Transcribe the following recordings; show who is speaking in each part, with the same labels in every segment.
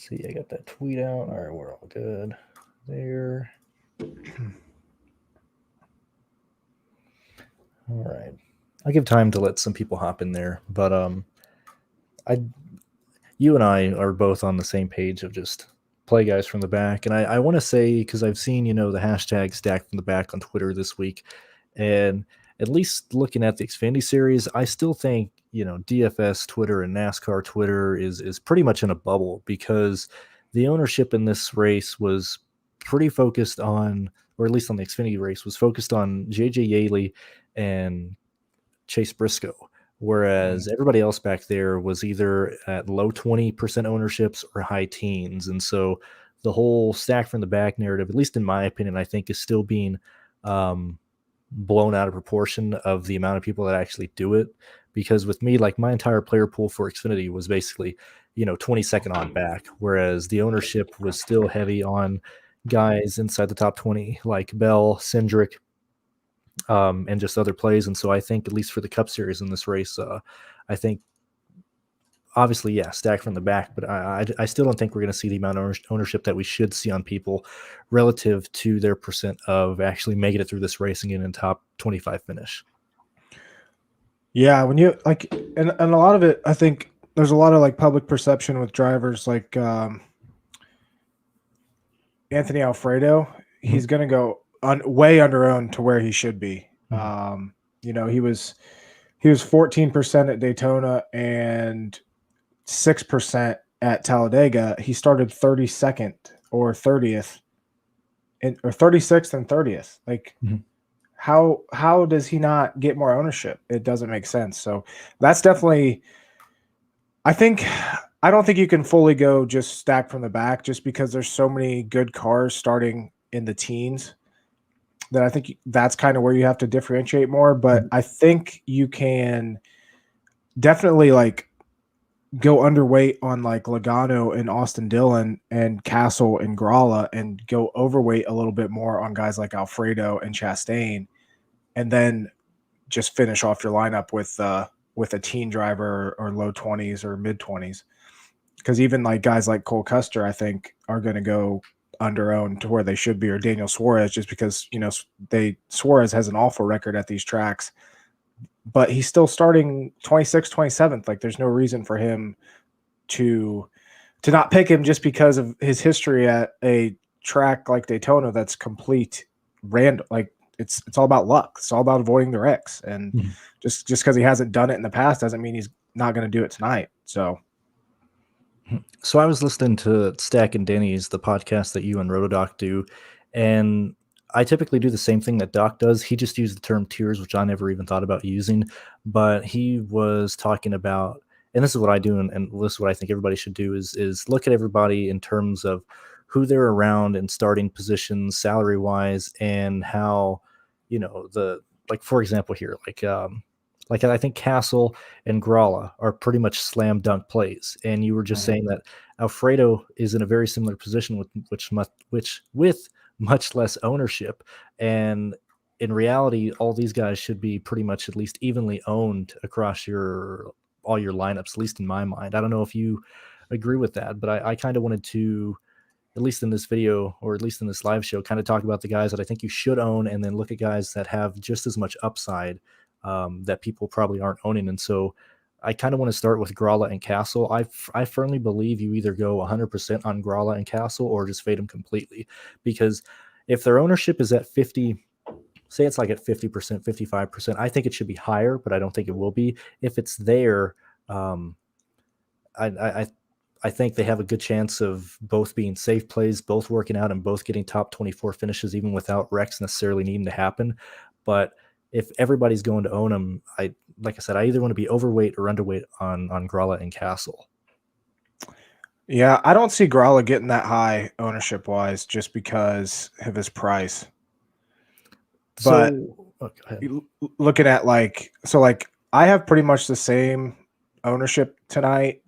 Speaker 1: See, I got that tweet out. All right, we're all good there. All right. I'll give time to let some people hop in there, but you and I are both on the same page of just play guys from the back, and I want to say, because I've seen the hashtag stack from the back on Twitter this week, and at least looking at the Xfinity series, I still think DFS Twitter and NASCAR Twitter is pretty much in a bubble, because the ownership in this race was pretty focused on, or at least on the Xfinity race, was focused on JJ Yaley and Chase Briscoe, whereas everybody else back there was either at low 20% ownerships or high teens. And so the whole stack from the back narrative, at least in my opinion, I think is still being blown out of proportion of the amount of people that actually do it. Because with me, like, my entire player pool for Xfinity was basically 22nd on back, whereas the ownership was still heavy on guys inside the top 20 like Bell, Cindric, and just other plays. And so I think, at least for the Cup Series in this race, I think obviously, yeah, stack from the back, but I still don't think we're going to see the amount of ownership that we should see on people relative to their percent of actually making it through this race and getting in top 25 finish.
Speaker 2: Yeah, when you like, and a lot of it, I think there's a lot of like public perception with drivers like Anthony Alfredo. He's going to go way under owned to where he should be. He was 14% at Daytona and 6% at Talladega. He started 32nd or 30th, or 36th and 30th. Like, how does he not get more ownership? It doesn't make sense. So that's definitely, I don't think you can fully go just stack from the back, just because there's so many good cars starting in the teens, that I think that's kind of where you have to differentiate more. But I think you can definitely like go underweight on like Logano and Austin Dillon and Castle and Gralla, and go overweight a little bit more on guys like Alfredo and Chastain, and then just finish off your lineup with a teen driver or low 20s or mid 20s. Because even like guys like Cole Custer, I think, are going to go under owned to where they should be, or Daniel Suarez, just because Suarez has an awful record at these tracks, but he's still starting 26th, 27th. Like, there's no reason for him to not pick him just because of his history at a track like Daytona that's complete random. Like, it's all about luck. It's all about avoiding the wrecks. And just because he hasn't done it in the past doesn't mean he's not going to do it tonight. So
Speaker 1: I was listening to Stack and Denny's, the podcast that you and Rotodoc do, and I typically do the same thing that Doc does. He just used the term tiers, which I never even thought about using, but he was talking about, and this is what I do, and this is what I think everybody should do, is look at everybody in terms of who they're around in starting positions, salary wise, and how, for example here, like I think Castle and Gralla are pretty much slam dunk plays. And you were just saying that Alfredo is in a very similar position with much less ownership. And in reality, all these guys should be pretty much at least evenly owned across all your lineups, at least in my mind. I don't know if you agree with that, but I kind of wanted to, at least in this video, or at least in this live show, kind of talk about the guys that I think you should own, and then look at guys that have just as much upside that people probably aren't owning. And so I kind of want to start with Gralla and Castle. I firmly believe you either go 100% on Gralla and Castle, or just fade them completely. Because if their ownership is at 50, say it's like at 50%, 55%, I think it should be higher, but I don't think it will be. If it's there, I think they have a good chance of both being safe plays, both working out, and both getting top 24 finishes, even without wrecks necessarily needing to happen. But if everybody's going to own them, like I said, I either want to be overweight or underweight on Gralla and Castle.
Speaker 2: Yeah, I don't see Gralla getting that high ownership wise, just because of his price. But looking at I have pretty much the same ownership tonight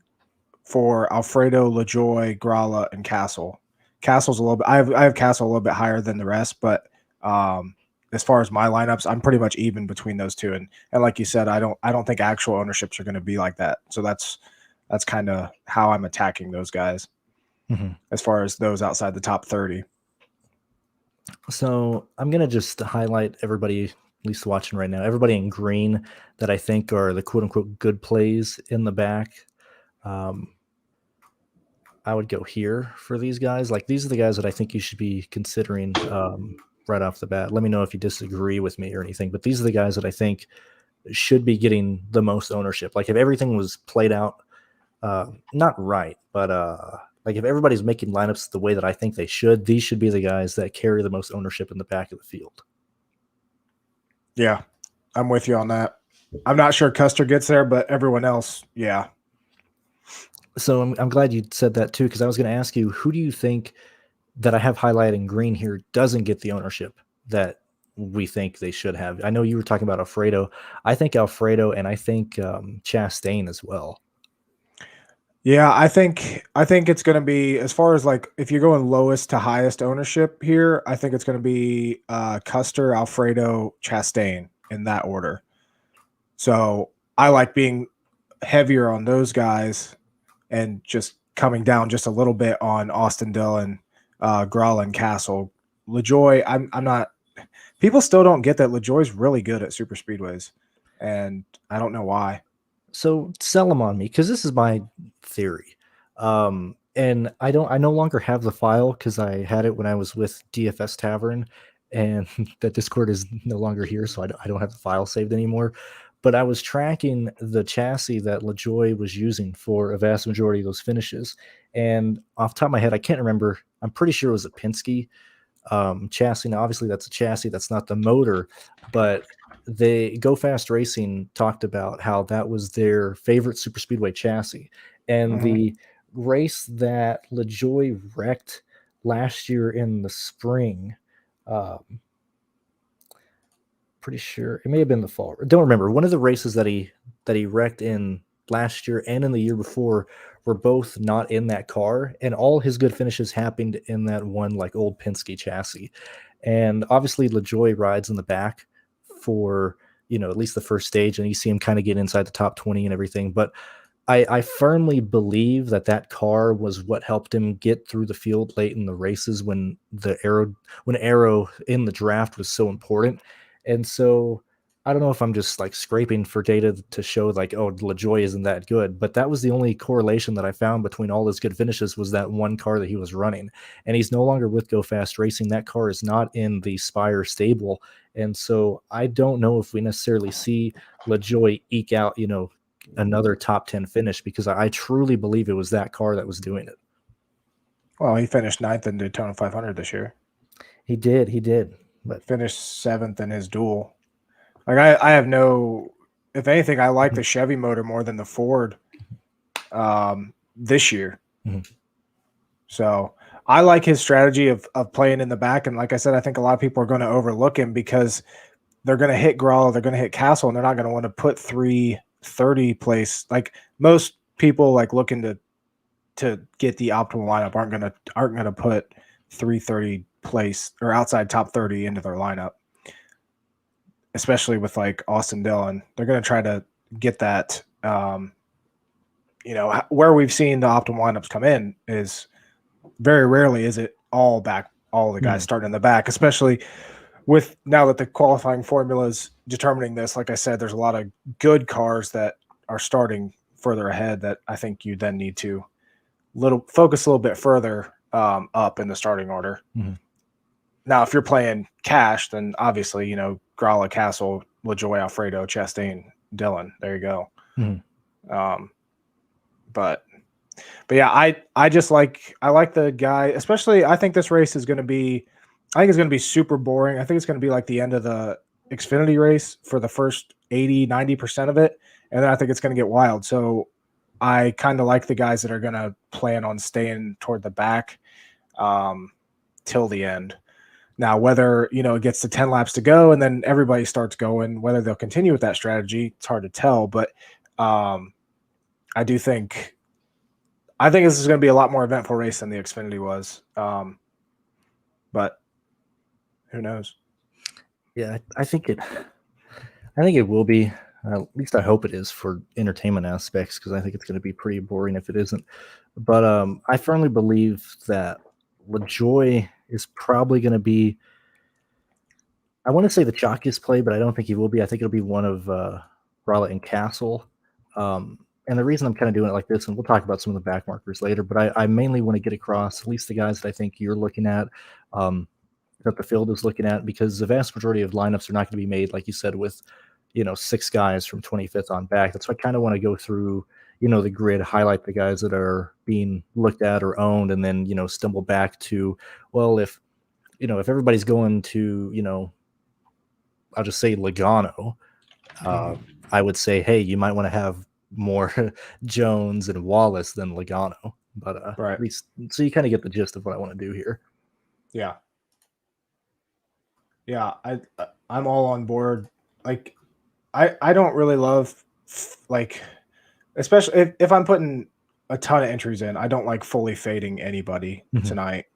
Speaker 2: for Alfredo, LaJoy, Gralla, and Castle. Castle's a little bit. I have Castle a little bit higher than the rest, but as far as my lineups, I'm pretty much even between those two. And like you said, I don't think actual ownerships are going to be like that. So that's kind of how I'm attacking those guys. as far as those outside the top 30.
Speaker 1: So I'm going to just highlight everybody, at least watching right now, everybody in green that I think are the quote unquote good plays in the back. I would go here for these guys. Like, these are the guys that I think you should be considering right off the bat. Let me know if you disagree with me or anything, but these are the guys that I think should be getting the most ownership. Like, if everything was played out, not right, but like if everybody's making lineups the way that I think they should, these should be the guys that carry the most ownership in the back of the field.
Speaker 2: Yeah, I'm with you on that. I'm not sure Custer gets there, but everyone else, yeah.
Speaker 1: So I'm glad you said that too, because I was going to ask you, who do you think that I have highlighted in green here doesn't get the ownership that we think they should have? I know you were talking about Alfredo. I think Alfredo, and I think Chastain as well.
Speaker 2: Yeah, I think it's going to be, as far as like if you're going lowest to highest ownership here, I think it's going to be Custer, Alfredo, Chastain in that order. So I like being heavier on those guys and just coming down just a little bit on Austin Dillon, Grawl, and Castle. LaJoy, I'm not. People still don't get that LaJoy's really good at super speedways, and I don't know why.
Speaker 1: So sell them on me, because this is my theory. And I no longer have the file because I had it when I was with DFS Tavern, and that Discord is no longer here, so I don't have the file saved anymore. But I was tracking the chassis that LaJoy was using for a vast majority of those finishes. And off the top of my head, I can't remember. I'm pretty sure it was a Penske chassis. Now, obviously, that's a chassis. That's not the motor. But they Go Fast Racing talked about how that was their favorite super speedway chassis. And the race that LaJoy wrecked last year in the spring, pretty sure it may have been the fall. Don't remember. One of the races that he wrecked in last year and in the year before were both not in that car, and all his good finishes happened in that one like old Penske chassis. And obviously LaJoy rides in the back for, at least the first stage, and you see him kind of get inside the top 20 and everything. But I firmly believe that car was what helped him get through the field late in the races when Arrow in the draft was so important. And so I don't know if I'm just like scraping for data to show like, oh, LaJoy isn't that good, but that was the only correlation that I found between all his good finishes was that one car that he was running. And he's no longer with Go Fast Racing. That car is not in the Spire stable. And so I don't know if we necessarily see LaJoy eke out, another top 10 finish, because I truly believe it was that car that was doing it.
Speaker 2: Well, he finished 9th in Daytona 500 this year.
Speaker 1: He did. But
Speaker 2: finished 7th in his duel. Like I have no, if anything, I like the Chevy motor more than the Ford this year. So I like his strategy of playing in the back. And like I said, I think a lot of people are going to overlook him because they're going to hit Grawl, they're going to hit Castle, and they're not going to want to put 330 place. Like most people like looking to get the optimal lineup aren't going to put 330 place or outside top 30 into their lineup, especially with like Austin Dillon. They're going to try to get that, where we've seen the optimal lineups come in is very rarely is it all the guys starting in the back, especially with now that the qualifying formula is determining this. Like I said, there's a lot of good cars that are starting further ahead that I think you then need to focus a little bit further up in the starting order. Now, if you're playing cash, then obviously, Gralla, Castle, LaJoy, Alfredo, Chastain, Dillon. There you go. But yeah, I like the guy, especially I think this race is going to be, super boring. I think it's going to be like the end of the Xfinity race for the first 80-90% of it. And then I think it's going to get wild. So I kind of like the guys that are going to plan on staying toward the back till the end. Now, whether, it gets to 10 laps to go and then everybody starts going, whether they'll continue with that strategy, it's hard to tell. But I think this is going to be a lot more eventful race than the Xfinity was. But who knows?
Speaker 1: Yeah, I think it will be. At least I hope it is for entertainment aspects, because I think it's going to be pretty boring if it isn't. But I firmly believe that LaJoy is probably going to be, I want to say the chalkiest play, but I don't think he will be. I think it'll be one of Rowlett and Castle. And the reason I'm kind of doing it like this, and we'll talk about some of the back markers later, but I mainly want to get across at least the guys that I think you're looking at, that the field is looking at, because the vast majority of lineups are not going to be made, like you said, with 6 guys from 25th on back. That's why I kind of want to go through the grid, highlight the guys that are being looked at or owned, and then stumble back to, well, if everybody's going to I'll just say Logano, I would say, hey, you might want to have more Jones and Wallace than Logano. But
Speaker 2: Right.
Speaker 1: at least, so you kind of get the gist of what I want to do here.
Speaker 2: Yeah. Yeah, I'm all on board. Like, I don't really love, like, especially if I'm putting a ton of entries in, I don't like fully fading anybody tonight,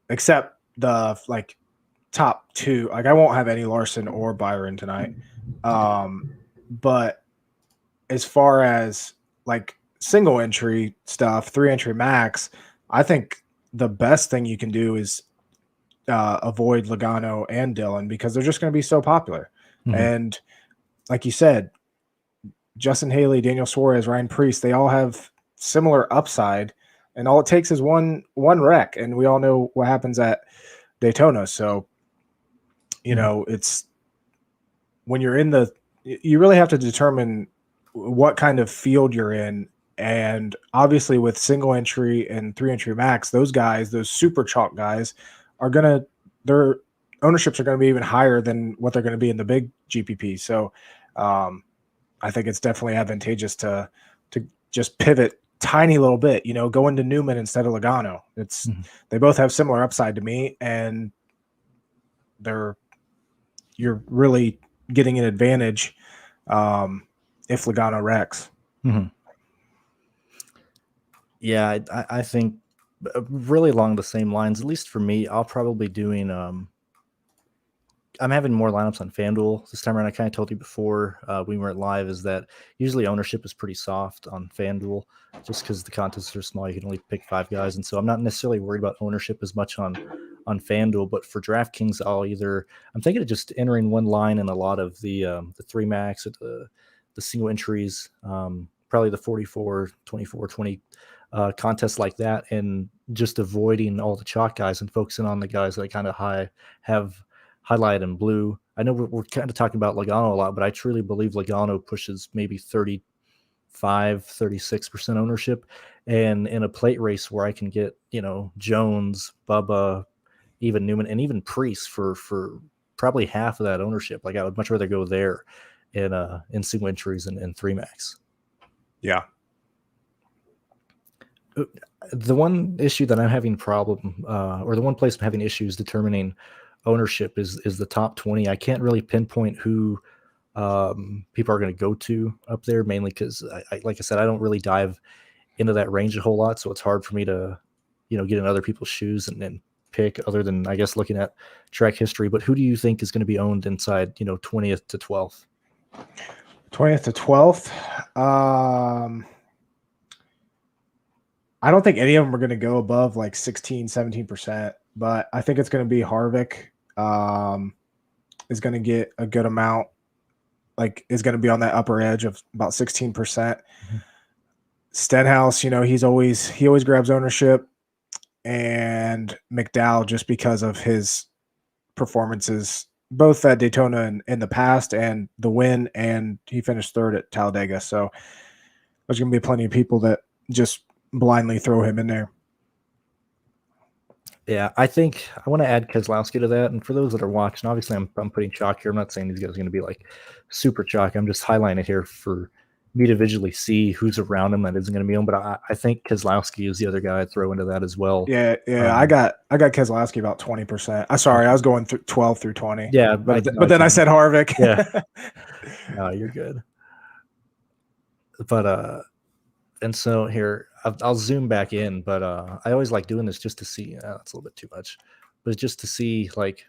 Speaker 2: except the top 2. Like, I won't have any Larson or Byron tonight. But as far as like single entry stuff, 3 entry max, I think the best thing you can do is avoid Logano and Dillon, because they're just going to be so popular. And like you said, Justin Haley, Daniel Suarez, Ryan Preece, they all have similar upside, and all it takes is one wreck, and we all know what happens at Daytona. So, it's when you're in you really have to determine what kind of field you're in. And obviously with single entry and 3 entry max, those guys, those super chalk guys, their ownerships are going to be even higher than what they're going to be in the big GPP. So I think it's definitely advantageous to just pivot tiny little bit, go into Newman instead of Logano. They both have similar upside to me, and you're really getting an advantage if Logano wrecks.
Speaker 1: Yeah, I think really along the same lines, at least for me, I'll probably doing I'm having more lineups on FanDuel this time around. I kind of told you before we weren't live, is that usually ownership is pretty soft on FanDuel, just because the contests are small. You can only pick 5 guys, and so I'm not necessarily worried about ownership as much on FanDuel. But for DraftKings, I'm thinking of just entering one line in a lot of the 3 max, the single entries, probably the 44, 24, 20 contests like that, and just avoiding all the chalk guys and focusing on the guys that I kind of have highlight in blue. I know we're kind of talking about Logano a lot, but I truly believe Logano pushes maybe 35, 36% ownership. And in a plate race where I can get, Jones, Bubba, even Newman, and even Preece for probably half of that ownership, like I would much rather go there in single entries and 3 max.
Speaker 2: Yeah.
Speaker 1: The one issue that I'm having or the one place I'm having issues determining ownership is the top 20. I can't really pinpoint who people are going to go to up there, mainly because like I said, I don't really dive into that range a whole lot, so it's hard for me to get in other people's shoes and pick, other than I guess looking at track history. But who do you think is going to be owned inside 20th to 12th?
Speaker 2: 20th to 12th. I don't think any of them are going to go above like 16, 17%, but I think it's going to be Harvick is going to get a good amount, is going to be on that upper edge of about 16%. Stenhouse, he always grabs ownership, and McDowell, just because of his performances, both at Daytona and in the past, and the win, and he finished 3rd at Talladega. So there's going to be plenty of people that just blindly throw him in there.
Speaker 1: Yeah, I think I want to add Keselowski to that. And for those that are watching, obviously I'm putting chalk here. I'm not saying these guys are going to be like super chalk. I'm just highlighting it here for me to visually see who's around him that isn't going to be on. But I think Keselowski is the other guy I'd throw into that as well.
Speaker 2: Yeah. I got Keselowski about 20%. I'm sorry, I was going through 12 through 20.
Speaker 1: Yeah,
Speaker 2: but then I said Harvick.
Speaker 1: Yeah, no, you're good. But and so here I'll zoom back in, but I always like doing this just to see. That's a little bit too much, but just to see, like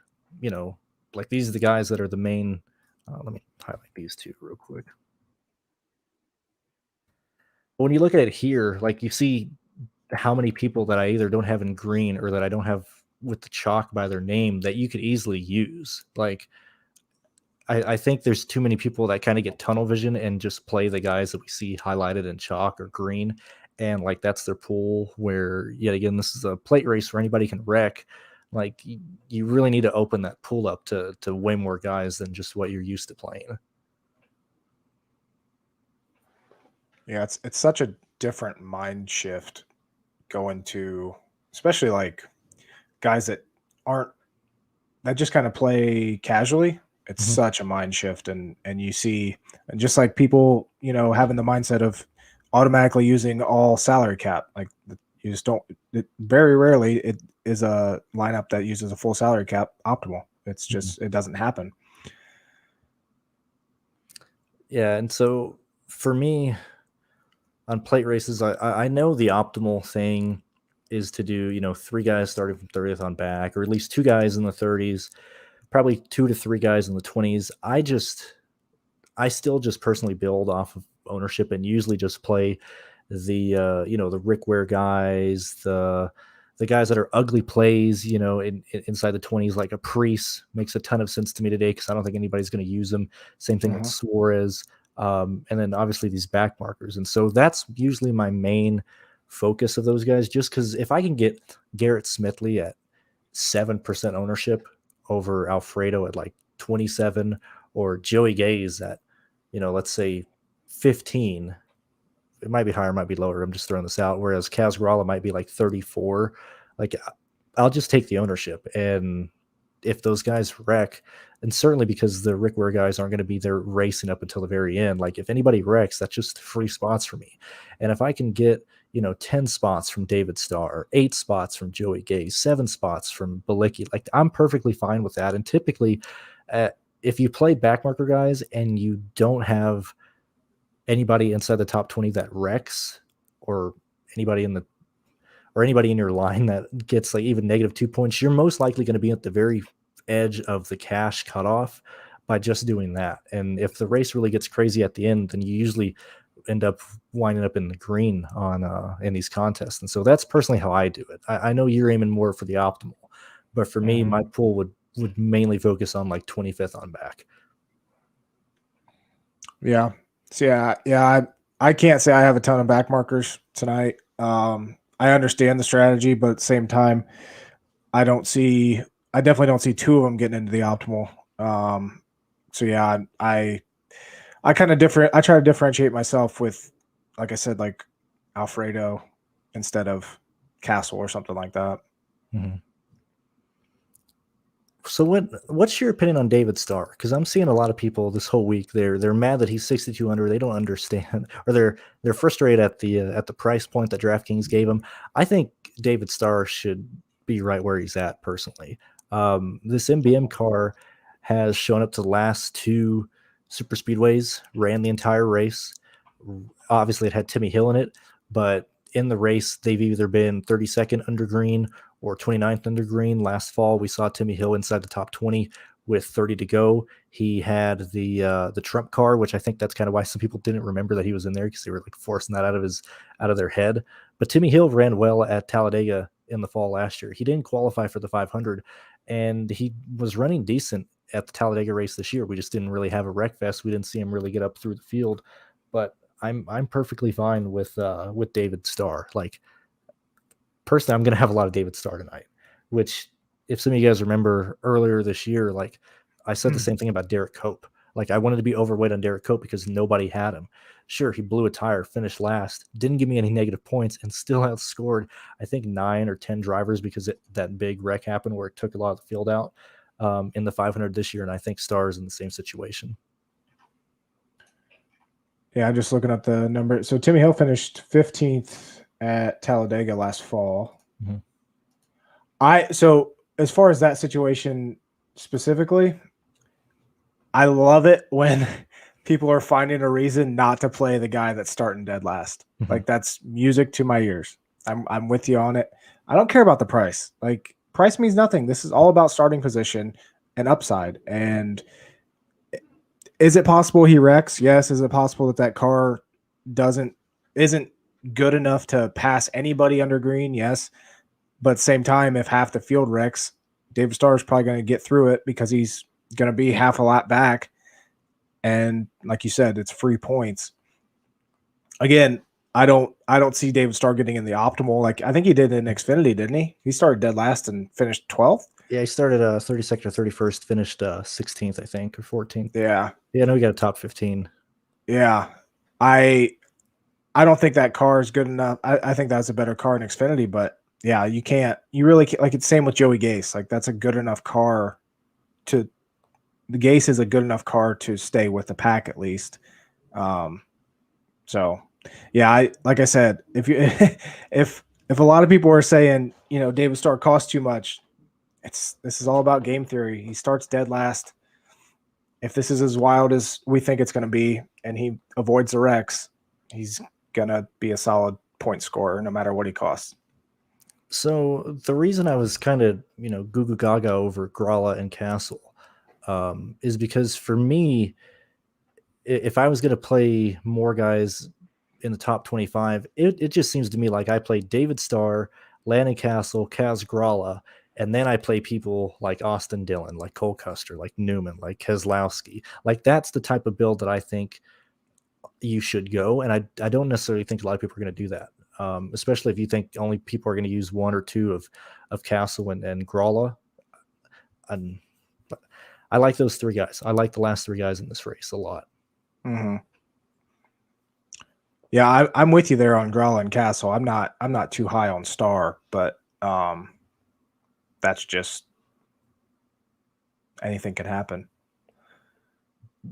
Speaker 1: these are the guys that are the main. Let me highlight these two real quick. when you look at it here, like you see how many people that I either don't have in green or that I don't have with the chalk by their name that you could easily use. Like I think there's too many people that kind of get tunnel vision and just play the guys that we see highlighted in chalk or green. And like that's their pool where, yet again, this is a plate race where anybody can wreck. Like you really need to open that pool up to way more guys than just what you're used to playing.
Speaker 2: Yeah, it's such a different mind shift going to, especially like guys that just kind of play casually. It's such a mind shift, and you see, and just like people, having the mindset of automatically using all salary cap, like you just don't. Very rarely it is a lineup that uses a full salary cap optimal. It's just it doesn't happen.
Speaker 1: Yeah, and so for me on plate races, I know the optimal thing is to do 3 guys starting from 30th on back, or at least 2 guys in the 30s. Probably 2 to 3 guys in the 20s. I still just personally build off of ownership and usually just play the the Rick Ware guys, the guys that are ugly plays, inside the 20s, like a Priest makes a ton of sense to me today because I don't think anybody's going to use them. Same thing with Suarez, and then obviously these back markers, and so that's usually my main focus of those guys. Just because if I can get Garrett Smithley at 7% ownership over Alfredo at like 27, or Joey Gaze at, let's say 15. It might be higher, might be lower. I'm just throwing this out. Whereas Kaz Grala might be like 34. Like I'll just take the ownership. And if those guys wreck, and certainly because the Rick Ware guys aren't going to be there racing up until the very end, like if anybody wrecks, that's just free spots for me. And if I can get 10 spots from David Starr, 8 spots from Joey Gay, 7 spots from Balicki, like I'm perfectly fine with that. And typically, if you play backmarker guys and you don't have anybody inside the top 20 that wrecks, or anybody in your line that gets like even -2 points, you're most likely going to be at the very edge of the cash cutoff by just doing that. And if the race really gets crazy at the end, then you usually end up winding up in the green on in these contests. And so that's personally how I do it. I know you're aiming more for the optimal, but for me, my pool would mainly focus on like 25th on back.
Speaker 2: Yeah. So yeah. I can't say I have a ton of back markers tonight. I understand the strategy, but at the same time, I definitely don't see 2 of them getting into the optimal. So yeah, I kind of I try to differentiate myself with, like I said, like Alfredo instead of Castle or something like that.
Speaker 1: So what's your opinion on David Starr? Because I'm seeing a lot of people this whole week. They're mad that he's 6,200. They don't understand, or they're frustrated at the price point that DraftKings gave him. I think David Starr should be right where he's at personally. This MBM car has shown up to the last 2 super speedways, ran the entire race. Obviously, it had Timmy Hill in it, but in the race, they've either been 32nd under green or 29th under green. Last fall, we saw Timmy Hill inside the top 20 with 30 to go. He had the Trump car, which I think that's kind of why some people didn't remember that he was in there, because they were like forcing that out of their head. But Timmy Hill ran well at Talladega in the fall last year. He didn't qualify for the 500, and he was running decent at the Talladega race this year. We just didn't really have a wreck fest. We didn't see him really get up through the field. But I'm perfectly fine with David Starr. Like, personally, I'm going to have a lot of David Starr tonight, which, if some of you guys remember earlier this year, like I said the same thing about Derek Cope. Like, I wanted to be overweight on Derek Cope because nobody had him. Sure, he blew a tire, finished last, didn't give me any negative points, and still outscored, I think, 9 or 10 drivers because that big wreck happened where it took a lot of the field out in the 500 this year. And I think Starr is in the same situation.
Speaker 2: Yeah, I'm just looking up the number. So Timmy Hill finished 15th at Talladega last fall. So as far as that situation specifically, I love it when people are finding a reason not to play the guy that's starting dead last. Like, that's music to my ears. I'm with you on it. I don't care about the price. Like, price means nothing. This is all about starting position and upside. And is it possible he wrecks? Yes. Is it possible that car isn't good enough to pass anybody under green, yes. But same time, if half the field wrecks, David Starr is probably going to get through it because he's going to be half a lap back. And like you said, it's free points. Again, I don't see David Starr getting in the optimal. Like I think he did in Xfinity, didn't he? He started dead last and finished 12th.
Speaker 1: Yeah, he started 32nd or 31st, finished 16th, I think, or 14th.
Speaker 2: Yeah.
Speaker 1: Yeah, no, he got a top 15.
Speaker 2: Yeah. I don't think that car is good enough. I think that's a better car in Xfinity, but yeah, you really can't, like it's same with Joey Gase. Like that's a good enough car the Gase is a good enough car to stay with the pack at least. So yeah, like I said, if you if a lot of people are saying, David Starr costs too much, this is all about game theory. He starts dead last. If this is as wild as we think it's going to be and he avoids the wrecks, he's going to be a solid point scorer no matter what he costs.
Speaker 1: So the reason I was kind of, goo goo gaga over Gralla and Castle is because for me, if I was going to play more guys in the top 25, it just seems to me like I play David Starr, Landon Castle, Kaz Gralla, and then I play people like Austin Dillon, like Cole Custer, like Newman, like Keselowski. Like that's the type of build that I think you should go. And I don't necessarily think a lot of people are going to do that, especially if you think only people are going to use one or two of Castle and Gralla. And I like those three guys. I like the last three guys in this race a lot.
Speaker 2: Mm-hmm. Yeah, I'm with you there on Gralla and Castle. I'm not too high on Starr, but that's just anything can happen.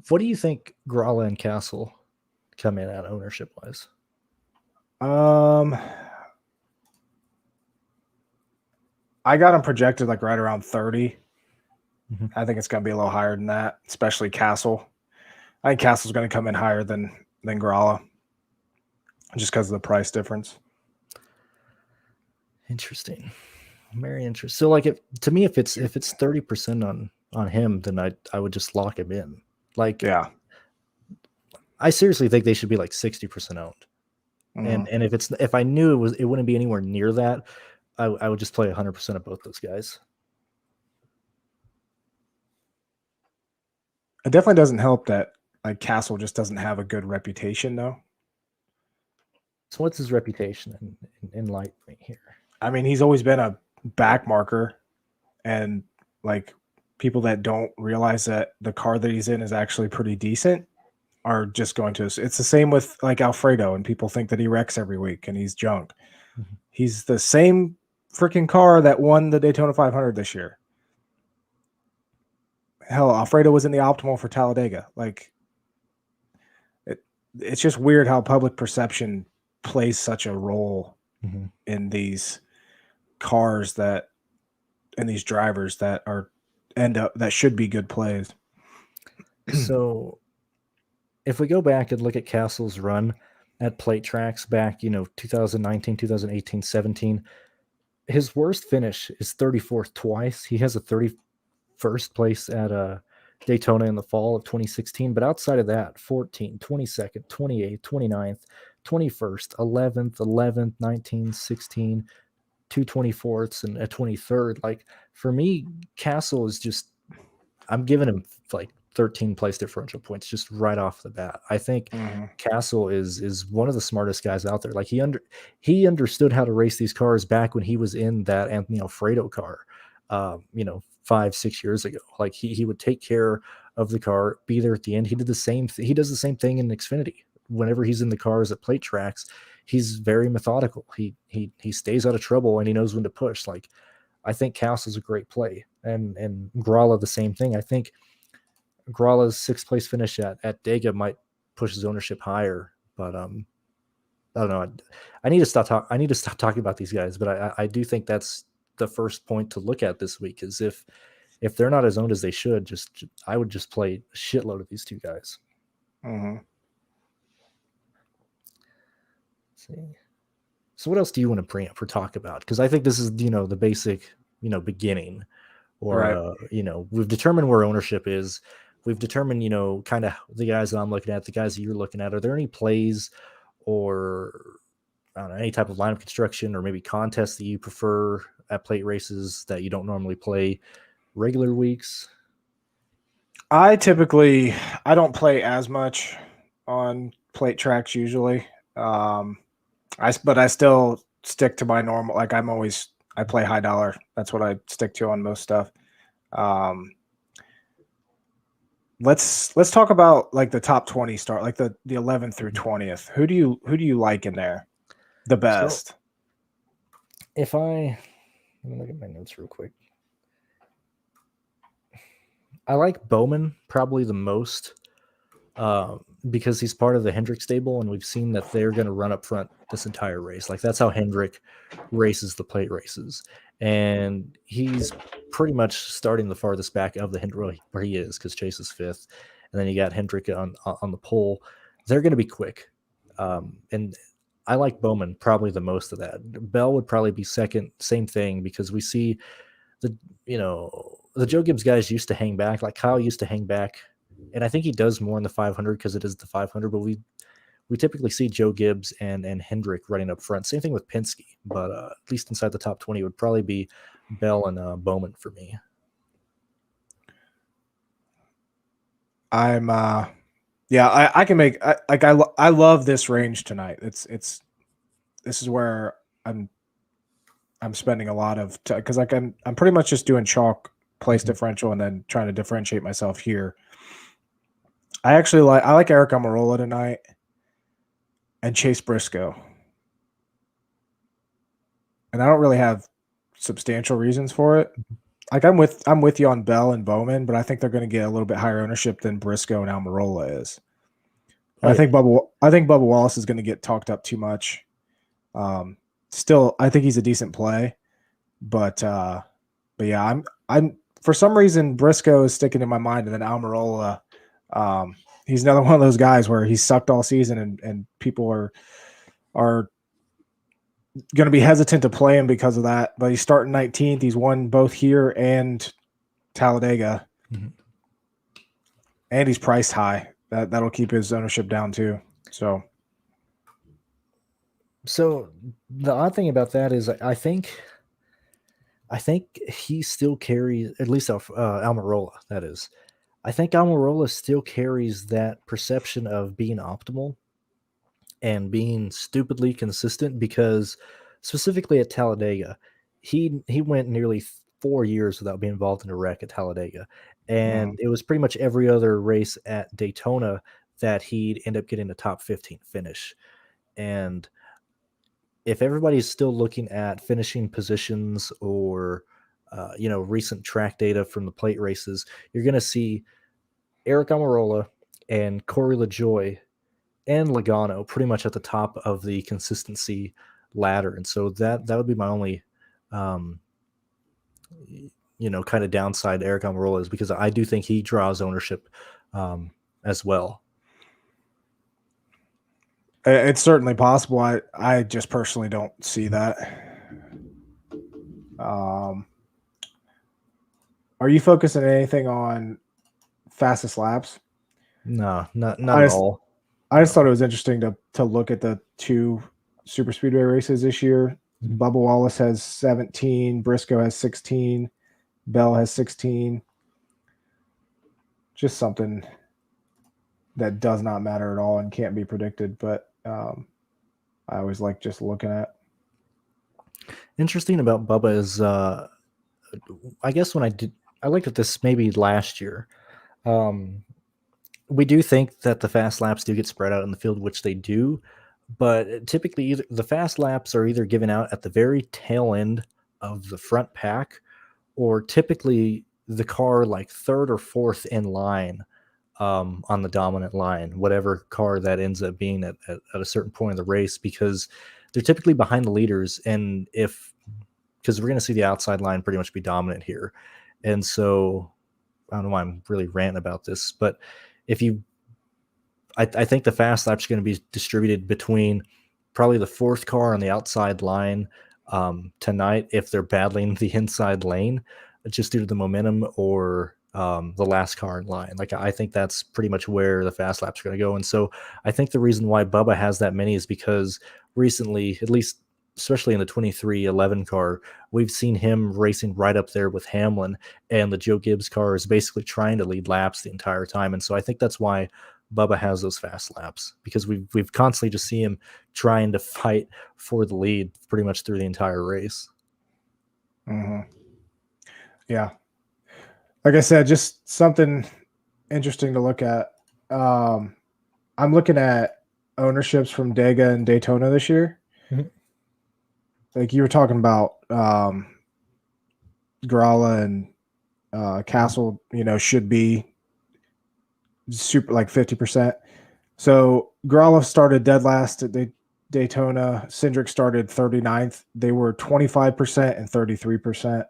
Speaker 1: What do you think Gralla and Castle come in at ownership wise?
Speaker 2: I got them projected like right around 30.
Speaker 1: Mm-hmm.
Speaker 2: I think it's going to be a little higher than that, especially Castle. I think Castle's going to come in higher than Gralla, just because of the price difference.
Speaker 1: Interesting, very interesting. So, like, to me, if it's 30% on him, then I would just lock him in. Like,
Speaker 2: yeah,
Speaker 1: I seriously think they should be like 60% owned. Mm-hmm. And if I knew it wouldn't be anywhere near that, I would just play 100% of both those guys.
Speaker 2: It definitely doesn't help that like Castle just doesn't have a good reputation though.
Speaker 1: So what's his reputation? Enlighten me here.
Speaker 2: I mean, he's always been a back marker, and like people that don't realize that the car that he's in is actually pretty decent are just going to. It's the same with like Alfredo, and people think that he wrecks every week and he's junk. Mm-hmm. He's the same freaking car that won the Daytona 500 this year. Hell, Alfredo was in the optimal for Talladega. Like, it's just weird how public perception plays such a role mm-hmm. in these cars and these drivers that that should be good plays.
Speaker 1: So if we go back and look at Castle's run at plate tracks back, 2019, 2018, 17, his worst finish is 34th twice. He has a 31st place at Daytona in the fall of 2016. But outside of that, 14, 22nd, 28th, 29th, 21st, 11th, 19th, 16, 2 24ths, and a 23rd. Like, for me, Castle is just, I'm giving him like 13 place differential points just right off the bat. I think mm-hmm. Castle is one of the smartest guys out there. Like, he understood how to race these cars back when he was in that Anthony Alfredo car, 5-6 years ago. Like, he would take care of the car, be there at the end. He did the same he does the same thing in Xfinity. Whenever he's in the cars at plate tracks, he's very methodical. He stays out of trouble and he knows when to push. Like, I think Castle's a great play, and Gralla the same thing. I think Gralla's 6th place finish at Dega might push his ownership higher, but I don't know. I need to stop talking about these guys, but I do think that's the first point to look at this week, is if they're not as owned as they should, I would just play a shitload of these two guys.
Speaker 2: Mm-hmm.
Speaker 1: Let's see. So what else do you want to bring up or talk about? Because I think this is, the basic, beginning, or,
Speaker 2: right.
Speaker 1: We've determined where ownership is. We've determined, kind of the guys that I'm looking at, the guys that you're looking at. Are there any plays or I don't know, any type of lineup construction or maybe contests that you prefer at plate races that you don't normally play regular weeks?
Speaker 2: I don't play as much on plate tracks usually. But I still stick to my normal. Like I play high dollar. That's what I stick to on most stuff. Let's talk about like the top 20 start, like the 11th through 20th. Who do you like in there the best?
Speaker 1: So let me look at my notes real quick. I like Bowman probably the most because he's part of the Hendrick stable, and we've seen that they're going to run up front this entire race. Like that's how Hendrick races the plate races, and he's pretty much starting the farthest back of the Hendrick where he is because Chase is fifth, and then you got Hendrick on the pole. They're going to be quick, and I like Bowman probably the most of that. Bell would probably be second, same thing, because we see the Joe Gibbs guys used to hang back. Like Kyle used to hang back, and I think he does more in the 500 because it is the 500. But we typically see Joe Gibbs and Hendrick running up front. Same thing with Penske, but at least inside the top 20 would probably be Bell and Bowman for me.
Speaker 2: I can make I love this range tonight. This is where I'm spending a lot of because like I'm pretty much just doing chalk place differential and then trying to differentiate myself here. I like Eric Almirola tonight and Chase Briscoe, and I don't really have substantial reasons for it. Like I'm with you on Bell and Bowman, but I think they're going to get a little bit higher ownership than Briscoe and Almirola is. I think Bubba Wallace is going to get talked up too much. Still, I think he's a decent play, but yeah, I'm for some reason Briscoe is sticking in my mind, and then Almirola, he's another one of those guys where he's sucked all season, and people are going to be hesitant to play him because of that. But he's starting 19th. He's won both here and Talladega, and he's priced high. That'll keep his ownership down too. So
Speaker 1: the odd thing about that is I think he still carries, at least Almirola, that is. I think Almirola still carries that perception of being optimal and being stupidly consistent, because specifically at Talladega, he went nearly 4 years without being involved in a wreck at Talladega. And it was pretty much every other race at Daytona that he'd end up getting a top 15 finish. And if everybody's still looking at finishing positions or recent track data from the plate races, you're going to see Eric Almirola and Corey LaJoie and Logano pretty much at the top of the consistency ladder. And so that would be my only kind of downside to Eric Almirola, is because I do think he draws ownership as well.
Speaker 2: It's certainly possible. I just personally don't see that. Are you focusing anything on fastest laps?
Speaker 1: No, not at all.
Speaker 2: I just thought it was interesting to look at the two super speedway races this year. Bubba Wallace has 17, Briscoe has 16, Bell has 16. Just something that does not matter at all and can't be predicted, but I always like just looking at.
Speaker 1: Interesting about Bubba is I guess when I looked at this maybe last year. We do think that the fast laps do get spread out in the field, which they do, but typically the fast laps are either given out at the very tail end of the front pack, or typically the car like third or fourth in line on the dominant line, whatever car that ends up being at a certain point in the race, because they're typically behind the leaders. And because we're going to see the outside line pretty much be dominant here. And so I don't know why I'm really ranting about this, but I think the fast laps are going to be distributed between probably the fourth car on the outside line tonight, if they're battling the inside lane, just due to the momentum, or the last car in line. Like I think that's pretty much where the fast laps are going to go. And so I think the reason why Bubba has that many is because recently, at least especially in the 2311 car, we've seen him racing right up there with Hamlin, and the Joe Gibbs car is basically trying to lead laps the entire time. And so I think that's why Bubba has those fast laps, because we've constantly just see him trying to fight for the lead pretty much through the entire race.
Speaker 2: Yeah. Like I said, just something interesting to look at. I'm looking at ownerships from Dega and Daytona this year.
Speaker 1: Mhm.
Speaker 2: Like you were talking about, Gralla and Castle, should be super like 50%. So Gralla started dead last at Daytona. Cindric started 39th. They were 25% and 33%.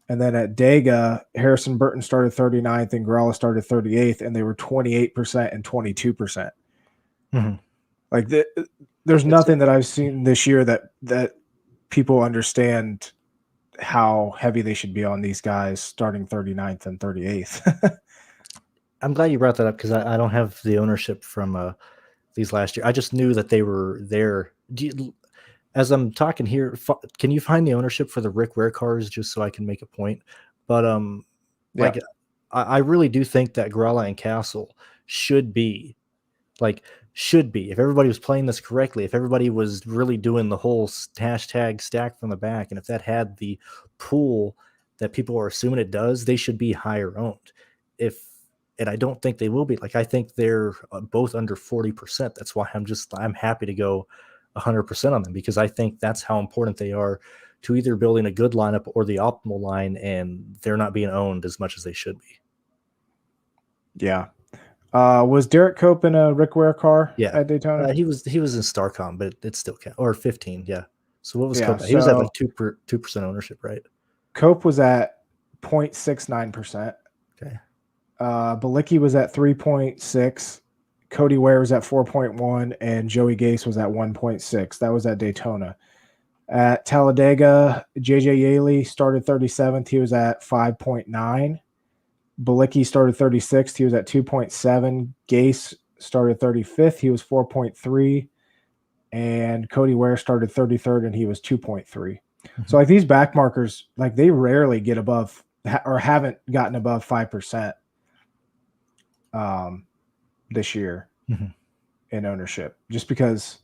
Speaker 2: And then at Dega, Harrison Burton started 39th and Gralla started 38th, and they were 28% and 22%.
Speaker 1: Mm-hmm.
Speaker 2: Like there's nothing that I've seen this year that people understand how heavy they should be on these guys starting 39th and 38th.
Speaker 1: I'm glad you brought that up, because I don't have the ownership from these last year. I just knew that they were there. As I'm talking here, can you find the ownership for the Rick Ware cars just so I can make a point? But like I really do think that Gralla and Castle should be if everybody was playing this correctly, if everybody was really doing the whole hashtag stack from the back, and if that had the pool that people are assuming it does, they should be higher owned. And I don't think they will be. Like I think they're both under 40%. That's why I'm happy to go 100% on them, because I think that's how important they are to either building a good lineup or the optimal line, and they're not being owned as much as they should be.
Speaker 2: Yeah. Was Derek Cope in a Rick Ware car at Daytona?
Speaker 1: He was in Starcom, but it still can't. Or 15, yeah. So what was Cope at?
Speaker 2: So
Speaker 1: he was at like 2% ownership, right?
Speaker 2: Cope was at 0.69%.
Speaker 1: Okay.
Speaker 2: Balicki was at 3.6. Cody Ware was at 4.1, and Joey Gase was at 1.6. That was at Daytona. At Talladega, JJ Yaley started 37th. He was at 5.9. Balicki started 36th. He was at 2.7. Gase started 35th. He was 4.3. And Cody Ware started 33rd, and he was 2.3. Mm-hmm. So like these back markers, like they rarely get above or haven't gotten above 5%. This year in ownership, just because,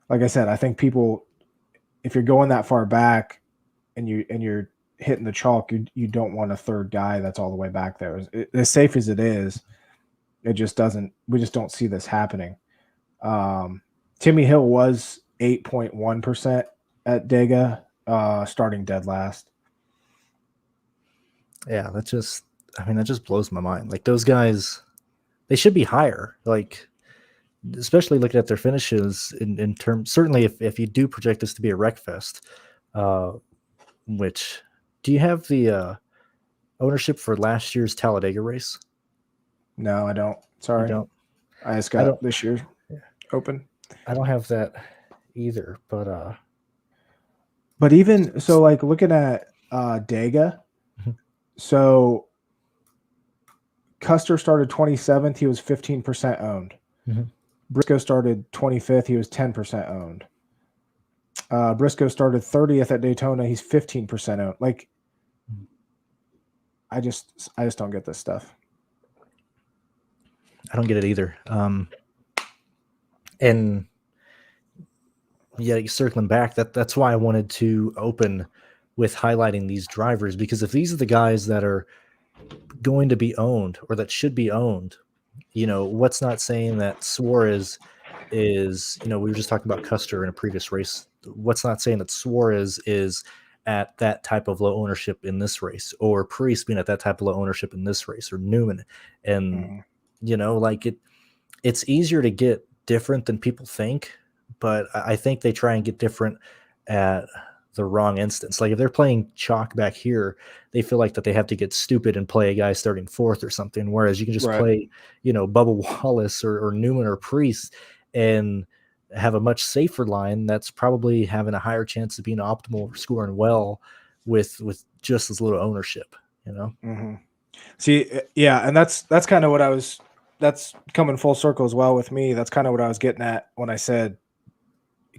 Speaker 2: like I said, I think people, if you're going that far back and you're hitting the chalk, you don't want a third guy that's all the way back there. As safe as it is, we just don't see this happening. Timmy Hill was 8.1% at Dega, starting dead last.
Speaker 1: Yeah, that just blows my mind. Like those guys, they should be higher, like especially looking at their finishes in terms. Certainly, if you do project this to be a wreck fest, which do you have the ownership for last year's Talladega race?
Speaker 2: No, I don't. Sorry,
Speaker 1: you don't.
Speaker 2: I just got this year open.
Speaker 1: I don't have that either, but
Speaker 2: even so, like looking at Dega, so Custer started 27th. He was 15% owned. Mm-hmm. Briscoe started 25th. He was 10% owned. Briscoe started 30th at Daytona. He's 15% owned. Like, I just don't get this stuff.
Speaker 1: I don't get it either. And yeah, circling back, that's why I wanted to open with highlighting these drivers, because if these are the guys that are going to be owned or that should be owned, what's not saying that Suarez is, we were just talking about Custer in a previous race. What's not saying that Suarez is at that type of low ownership in this race, or Priest being at that type of low ownership in this race, or Newman. And, it's easier to get different than people think, but I think they try and get different at the wrong instance. Like if they're playing chalk back here, they feel like that they have to get stupid and play a guy starting fourth or something. Whereas you can just play, Bubba Wallace or Newman or Priest and have a much safer line that's probably having a higher chance of being optimal or scoring well with just as little ownership,
Speaker 2: Mm-hmm. See, yeah, and that's kind of what that's coming full circle as well with me. That's kind of what I was getting at when I said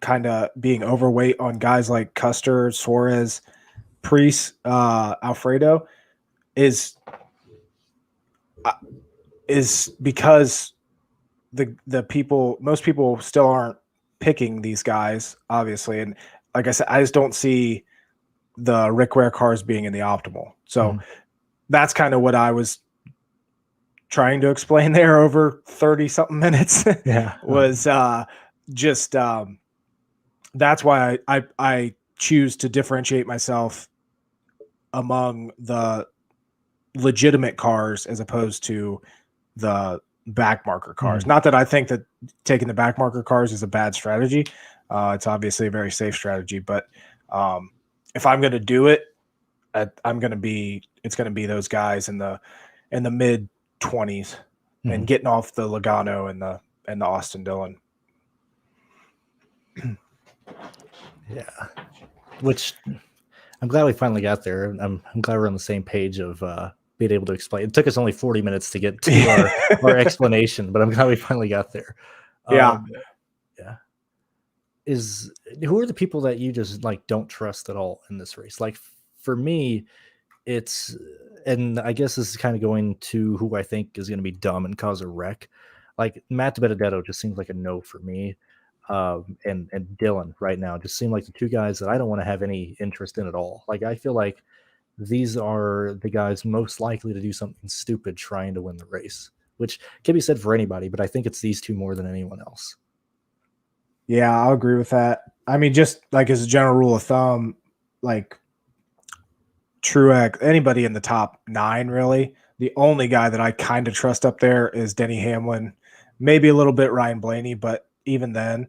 Speaker 2: kind of being overweight on guys like Custer, Suarez, Priest, Alfredo is because most people still aren't picking these guys, obviously. And like I said, I just don't see the Rick Ware cars being in the optimal. So that's kind of what I was trying to explain there over 30 something minutes.
Speaker 1: Yeah.
Speaker 2: Was just that's why I choose to differentiate myself among the legitimate cars as opposed to the back marker cars. Not that I think that taking the back marker cars is a bad strategy. It's obviously a very safe strategy, but if I'm going to do it, it's going to be those guys in the mid 20s and getting off the Logano and the Austin Dillon.
Speaker 1: Yeah. Which I'm glad we finally got there. I'm glad we're on the same page of being able to explain. It took us only 40 minutes to get to our explanation, but I'm glad we finally got there.
Speaker 2: Yeah.
Speaker 1: Yeah. Who are the people that you just like don't trust at all in this race? Like for me, and I guess this is kind of going to who I think is going to be dumb and cause a wreck. Like Matt DiBenedetto just seems like a no for me. And Dylan right now just seem like the two guys that I don't want to have any interest in at all. Like I feel like these are the guys most likely to do something stupid trying to win the race, which can be said for anybody, but I think it's these two more than anyone else.
Speaker 2: Yeah, I'll agree with that. I mean, just like as a general rule of thumb, like Truex, anybody in the top 9, really. The only guy that I kind of trust up there is Denny Hamlin, maybe a little bit Ryan Blaney, but even then,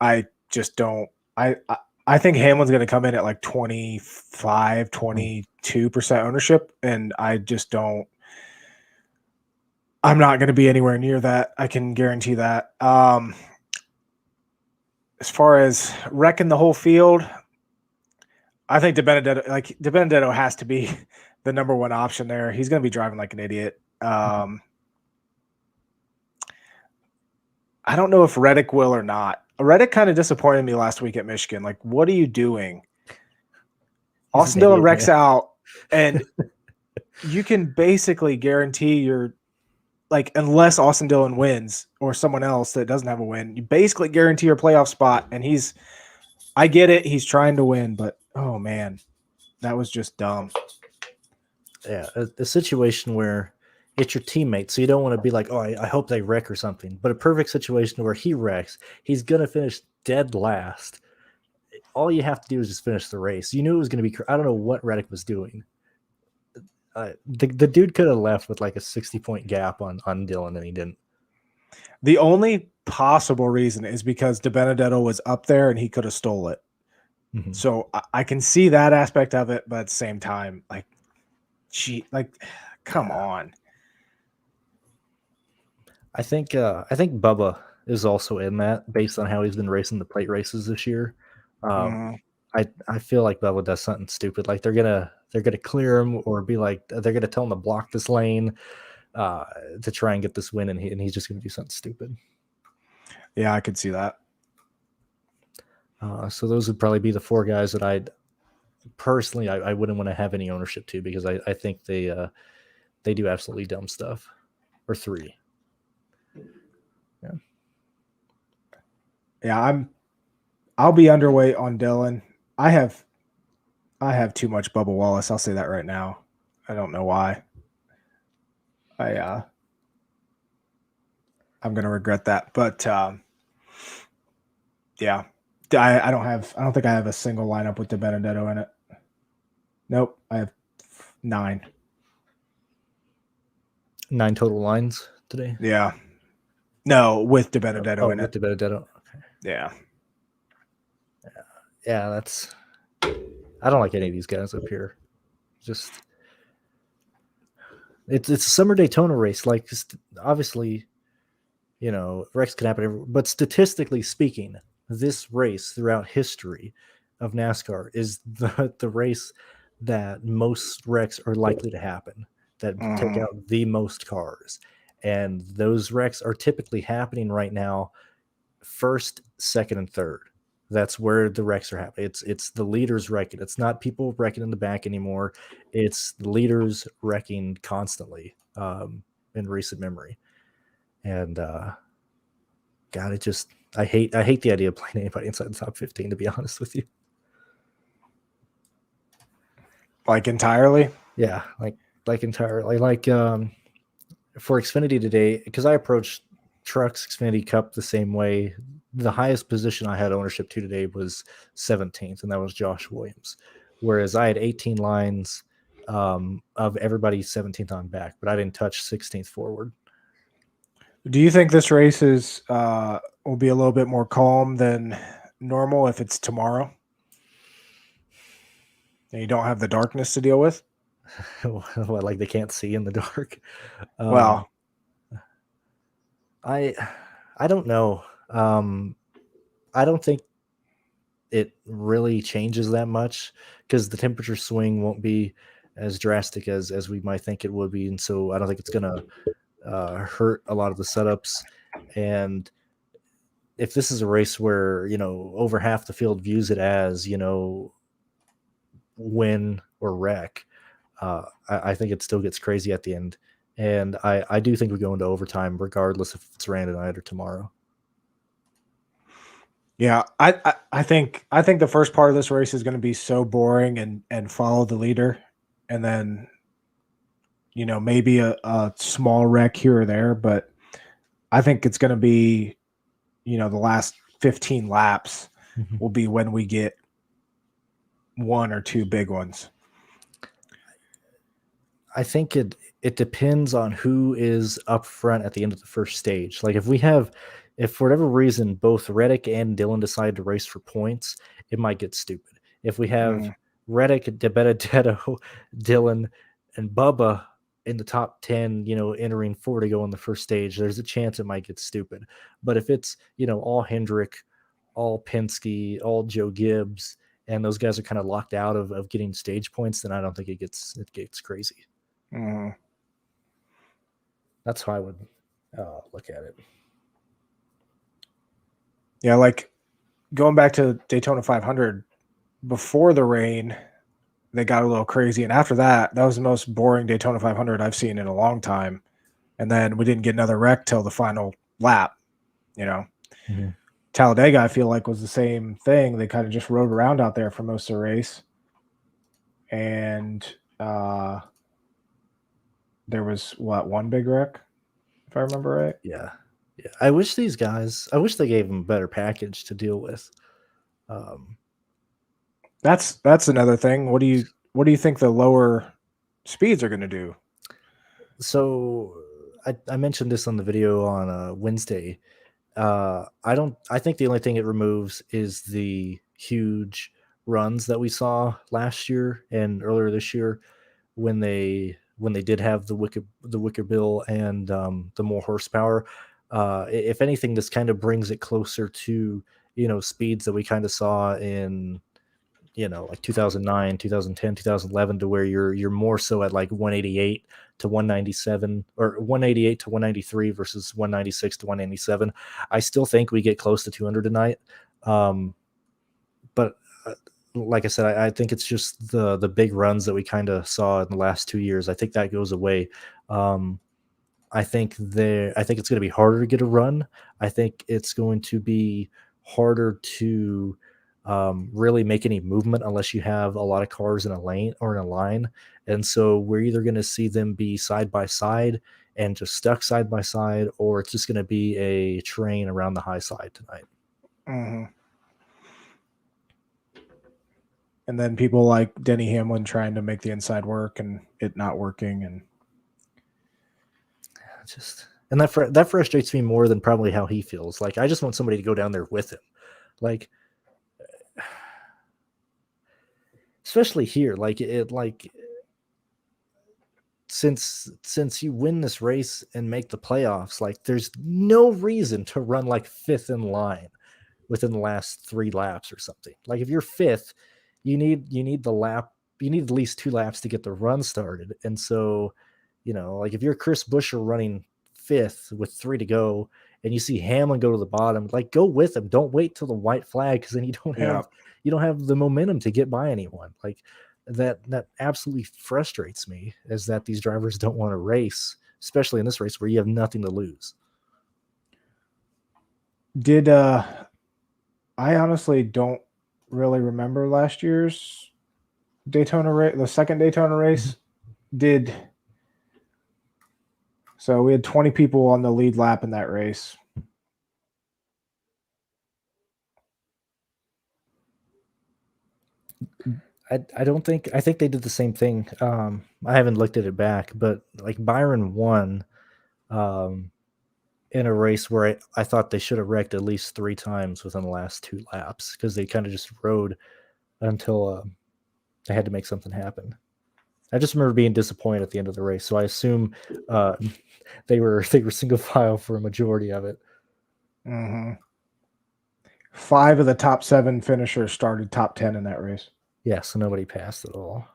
Speaker 2: I just don't. I think Hamlin's going to come in at like 25, 22% ownership, and I just don't. I'm not going to be anywhere near that. I can guarantee that. As far as wrecking the whole field, I think DiBenedetto has to be the number one option there. He's going to be driving like an idiot. I don't know if Reddick will or not. Reddick kind of disappointed me last week at Michigan. Like, what are you doing? Austin Dillon wrecks out, and you can basically guarantee your unless Austin Dillon wins or someone else that doesn't have a win, you basically guarantee your playoff spot. And I get it. He's trying to win, but oh man, that was just dumb.
Speaker 1: Yeah. A situation where it's your teammate. So you don't want to be like, oh, I hope they wreck or something, but a perfect situation where he wrecks, he's going to finish dead last. All you have to do is just finish the race. You knew it was going to be, I don't know what Reddick was doing. The dude could have left with like a 60-point gap on Dillon, and he didn't.
Speaker 2: The only possible reason is because DiBenedetto was up there and he could have stole it. So I can see that aspect of it, but at the same time, come on.
Speaker 1: I think Bubba is also in that based on how he's been racing the plate races this year. I feel like Bubba does something stupid. Like they're gonna clear him or be like they're gonna tell him to block this lane to try and get this win, and he's just gonna do something stupid.
Speaker 2: Yeah, I could see that.
Speaker 1: So those would probably be the 4 guys that I'd personally I wouldn't want to have any ownership to because I think they do absolutely dumb stuff. Or 3.
Speaker 2: Yeah, I'll be underweight on Dillon. I have too much Bubba Wallace. I'll say that right now. I don't know why. I'm gonna regret that. But yeah. I don't think I have a single lineup with DiBenedetto in it. Nope. I have 9.
Speaker 1: 9 total lines today?
Speaker 2: Yeah. No, with DiBenedetto in it.
Speaker 1: With DiBenedetto. Okay.
Speaker 2: Yeah.
Speaker 1: Yeah, that's. I don't like any of these guys up here. Just it's a summer Daytona race. Like obviously, wrecks can happen everywhere, but statistically speaking, this race throughout history of NASCAR is the race that most wrecks are likely to happen, that take out the most cars. And those wrecks are typically happening right now, first, second, and third. That's where the wrecks are happening. It's the leaders wrecking. It's not people wrecking in the back anymore. It's the leaders wrecking constantly in recent memory. And God, I hate the idea of playing anybody inside the top 15, to be honest with you.
Speaker 2: Like entirely?
Speaker 1: Yeah, like entirely. Like for Xfinity today, because I approached Trucks Xfinity Cup the same way. The highest position I had ownership to today was 17th, and that was Josh Williams. Whereas I had 18 lines of everybody 17th on back, but I didn't touch 16th forward.
Speaker 2: Do you think this race is will be a little bit more calm than normal if it's tomorrow? And you don't have the darkness to deal with?
Speaker 1: What, like they can't see in the dark?
Speaker 2: Well,
Speaker 1: I don't know. I don't think it really changes that much because the temperature swing won't be as drastic as we might think it would be, and so I don't think it's gonna hurt a lot of the setups. And if this is a race where over half the field views it as win or wreck, I think it still gets crazy at the end. And I do think we go into overtime regardless if it's ran tonight or tomorrow.
Speaker 2: Yeah, I think the first part of this race is going to be so boring and follow the leader, and then maybe a small wreck here or there, but I think it's going to be the last 15 laps will be when we get one or two big ones.
Speaker 1: I think it depends on who is up front at the end of the first stage. Like if for whatever reason both Reddick and Dillon decide to race for points, it might get stupid. If we have Reddick, DeBenedetto, Dillon, and Bubba in the top 10, entering 4 to go on the first stage, there's a chance it might get stupid. But if it's, all Hendrick, all Penske, all Joe Gibbs, and those guys are kind of locked out of getting stage points, then I don't think it gets crazy. That's how I would look at it.
Speaker 2: Yeah, like going back to Daytona 500, before the rain, they got a little crazy. And after that was the most boring Daytona 500 I've seen in a long time. And then we didn't get another wreck till the final lap, Talladega, I feel like, was the same thing. They kind of just rode around out there for most of the race. And there was, one big wreck, if I remember right?
Speaker 1: Yeah. I wish they gave them a better package to deal with.
Speaker 2: That's another thing. What do you think the lower speeds are going to do?
Speaker 1: So I mentioned this on the video on Wednesday. I think the only thing it removes is the huge runs that we saw last year and earlier this year when they did have the wicker bill and the more horsepower. If anything, this kind of brings it closer to speeds that we kind of saw in like 2009, 2010, 2011, to where you're more so at like 188 to 197 or 188 to 193 versus 196 to 197. I still think we get close to 200 tonight. But like I said, I think it's just the big runs that we kind of saw in the last 2 years. I think that goes away. I think it's going to be harder to get a run. I think it's going to be harder to really make any movement unless you have a lot of cars in a lane or in a line. And so we're either going to see them be side by side and just stuck side by side, or it's just going to be a train around the high side tonight.
Speaker 2: And then people like Denny Hamlin trying to make the inside work and it not working, and
Speaker 1: that frustrates me more than probably how he feels. Like, I just want somebody to go down there with him. Like, especially here, since you win this race and make the playoffs, like, there's no reason to run like fifth in line within the last 3 laps or something. Like, if you're fifth, you need the lap you need at least 2 laps to get the run started. And so, like if you're Chris Buescher running 5th with 3 to go, and you see Hamlin go to the bottom, like go with him. Don't wait till the white flag, because then you don't have the momentum to get by anyone. Like that absolutely frustrates me, is that these drivers don't want to race, especially in this race where you have nothing to lose.
Speaker 2: I honestly don't really remember last year's Daytona race, the second Daytona race. So we had 20 people on the lead lap in that race.
Speaker 1: I think they did the same thing. I haven't looked at it back, but like Byron won in a race where I thought they should have wrecked at least 3 times within the last 2 laps, because they kind of just rode until they had to make something happen. I just remember being disappointed at the end of the race, so I assume they were single file for a majority of it.
Speaker 2: Mm-hmm. 5 of the top 7 finishers started top 10 in that race.
Speaker 1: Yeah, so nobody passed at all.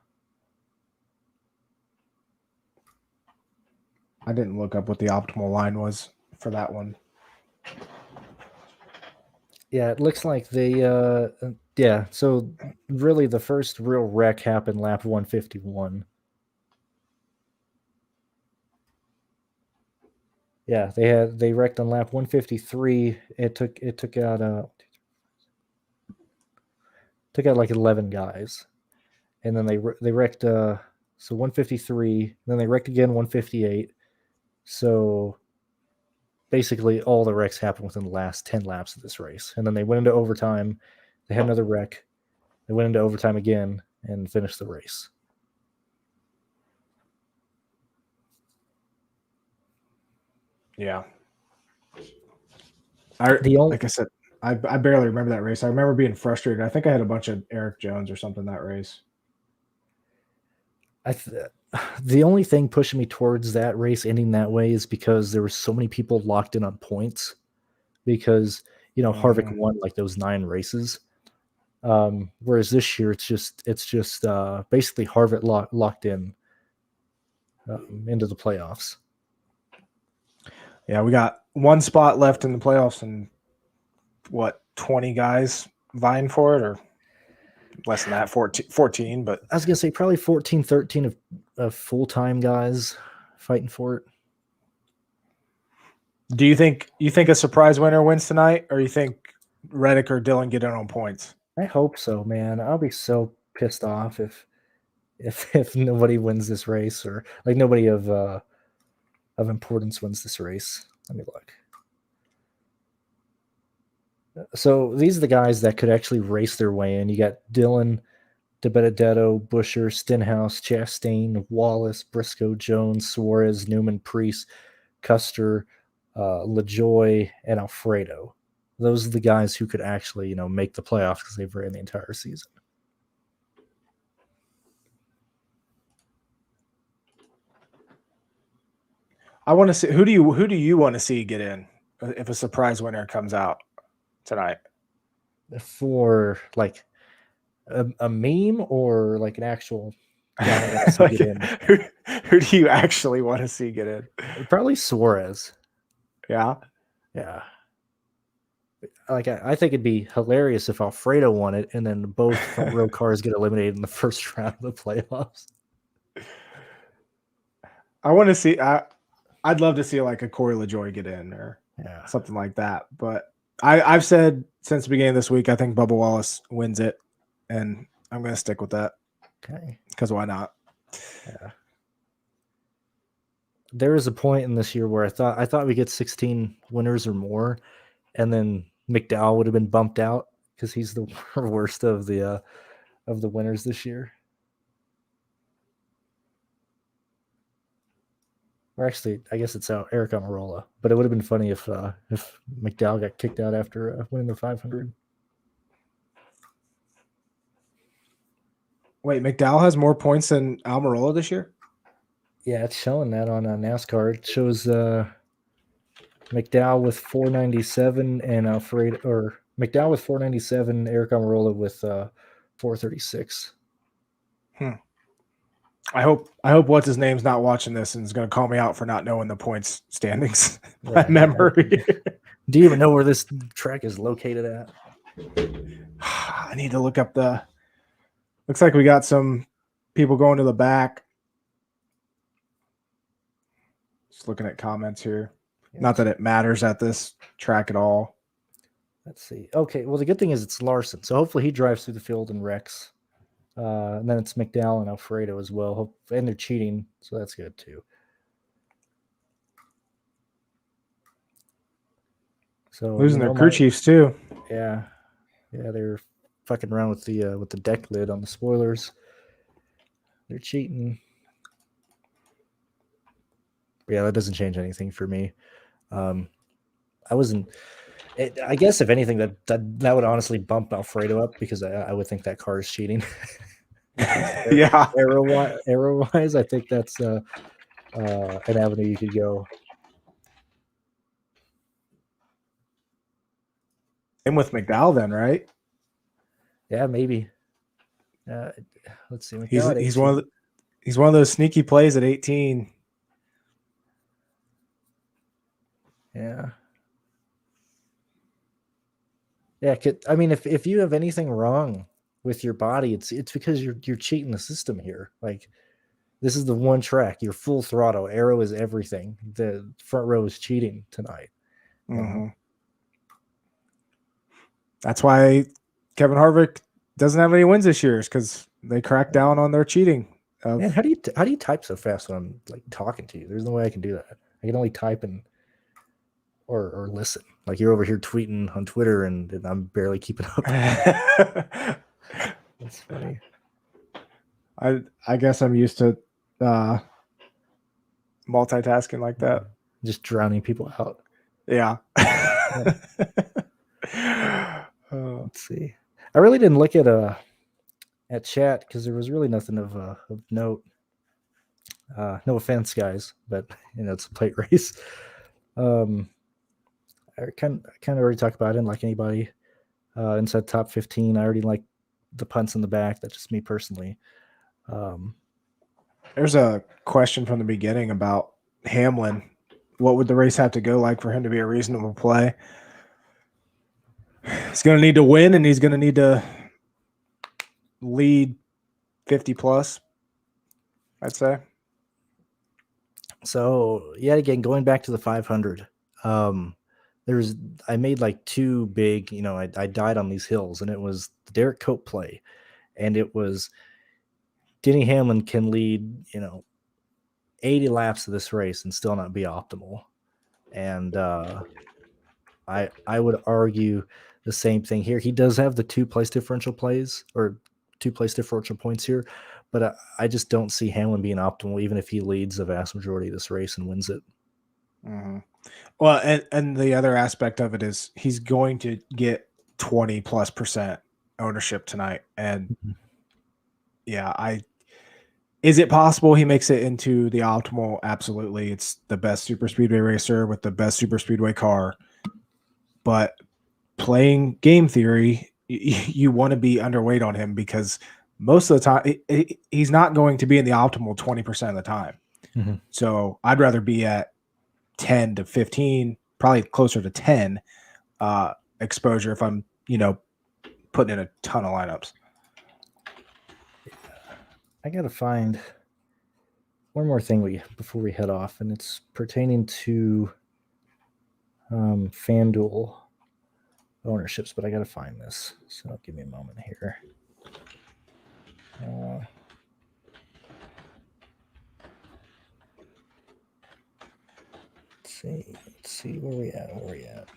Speaker 2: I didn't look up what the optimal line was for that one.
Speaker 1: Yeah, it looks like they so really the first real wreck happened lap 151. Yeah, they wrecked on lap 153. It took out like 11 guys. And then they wrecked so 153, then they wrecked again 158. So basically all the wrecks happened within the last 10 laps of this race. And then they went into overtime. They had another wreck. They went into overtime again and finished the race.
Speaker 2: Yeah. Like I said, I barely remember that race. I remember being frustrated. I think I had a bunch of Eric Jones or something that race.
Speaker 1: The only thing pushing me towards that race ending that way is because there were so many people locked in on points, because Harvick won like those 9 races, whereas this year it's just basically Harvick locked in into the playoffs.
Speaker 2: Yeah, we got 1 spot left in the playoffs, and 20 guys vying for it, or less than that, 14. But
Speaker 1: I was gonna say probably 14, 13 of full-time guys fighting for it.
Speaker 2: Do you think a surprise winner wins tonight, or you think Reddick or Dillon get in on points?
Speaker 1: I hope so, man. I'll be so pissed off if nobody wins this race, or like nobody of importance wins this race. Let me look. So these are the guys that could actually race their way in. You got Dillon, DiBenedetto, Buescher, Stenhouse, Chastain, Wallace, Briscoe, Jones, Suarez, Newman, Priest, Custer, LaJoy, and Alfredo. Those are the guys who could actually, make the playoffs, because they've ran the entire season.
Speaker 2: I want to see who do you want to see get in if a surprise winner comes out tonight?
Speaker 1: For like a meme, or like an actual guy
Speaker 2: like,
Speaker 1: get in?
Speaker 2: Who do you actually want to see get in?
Speaker 1: Probably Suarez.
Speaker 2: Yeah.
Speaker 1: Like I think it'd be hilarious if Alfredo won it, and then both front row cars get eliminated in the first round of the playoffs.
Speaker 2: I want to see. I'd love to see like a Corey LaJoy get in, or something like that. But I've said since the beginning of this week, I think Bubba Wallace wins it, and I'm going to stick with that.
Speaker 1: Okay.
Speaker 2: Because why not?
Speaker 1: Yeah. There was a point in this year where I thought we get 16 winners or more, and then McDowell would have been bumped out because he's the worst of the winners this year. Or actually, I guess it's out Eric Almirola, but it would have been funny if McDowell got kicked out after winning the 500.
Speaker 2: Wait, McDowell has more points than Almirola this year?
Speaker 1: Yeah, it's showing that on NASCAR. It shows McDowell with 497 and McDowell with 497, Eric Almirola with 436.
Speaker 2: I hope what's his name's not watching this and is going to call me out for not knowing the points standings by memory.
Speaker 1: Do you even know where this track is located at?
Speaker 2: I need to look up the. Looks like we got some people going to the back. Just looking at comments here. Yeah, not that it matters at this track at all.
Speaker 1: Let's see. Okay, well, the good thing is it's Larson, so hopefully he drives through the field and wrecks. And then it's McDowell and Alfredo as well. And they're cheating, so that's good too. So
Speaker 2: losing their crew chiefs too.
Speaker 1: Yeah, they're fucking around with the deck lid on the spoilers. They're cheating. Yeah, that doesn't change anything for me. I wasn't. I guess if anything, that would honestly bump Alfredo up because I would think that car is cheating.
Speaker 2: Yeah,
Speaker 1: arrow wise, I think that's an avenue you could go.
Speaker 2: And with McDowell, then, right?
Speaker 1: Yeah, maybe. Let's see.
Speaker 2: He's one of those sneaky plays at 18.
Speaker 1: Yeah. Yeah, I mean, if you have anything wrong with your body, it's because you're cheating the system here. Like, this is the one track, you're full throttle. Arrow is everything. The front row is cheating tonight.
Speaker 2: Mm-hmm. That's why Kevin Harvick doesn't have any wins this year, because they cracked down on their cheating.
Speaker 1: Man, how do you type so fast when I'm like talking to you? There's no way I can do that. I can only type or listen. Like, you're over here tweeting on Twitter and I'm barely keeping up. That's funny.
Speaker 2: I guess I'm used to multitasking like that.
Speaker 1: Just drowning people out.
Speaker 2: Yeah.
Speaker 1: Let's see. I really didn't look at chat because there was really nothing of note. No offense, guys, but it's a plate race. I kind of already talked about it. I didn't like anybody inside top 15. I already like the punts in the back. That's just me personally.
Speaker 2: There's a question from the beginning about Hamlin. What would the race have to go like for him to be a reasonable play? He's going to need to win, and he's going to need to lead 50 plus, I'd say.
Speaker 1: So, yet again, going back to the 500, I made like two big, I died on these hills, and it was the Derek Cope play, and it was Denny Hamlin can lead, 80 laps of this race and still not be optimal. And I would argue the same thing here. He does have the 2 place differential plays or 2 place differential points here, but I just don't see Hamlin being optimal, even if he leads the vast majority of this race and wins it.
Speaker 2: Mm-hmm. Well, and the other aspect of it is he's going to get 20+% ownership tonight. And yeah, is it possible he makes it into the optimal? Absolutely. It's the best super speedway racer with the best super speedway car. But playing game theory, you want to be underweight on him because most of the time he's not going to be in the optimal 20% of the time.
Speaker 1: Mm-hmm.
Speaker 2: So I'd rather be at 10 to 15, probably closer to 10 exposure if I'm, putting in a ton of lineups.
Speaker 1: I got to find one more thing before we head off, and it's pertaining to FanDuel ownerships, but I got to find this. So give me a moment here. Let's see where we at.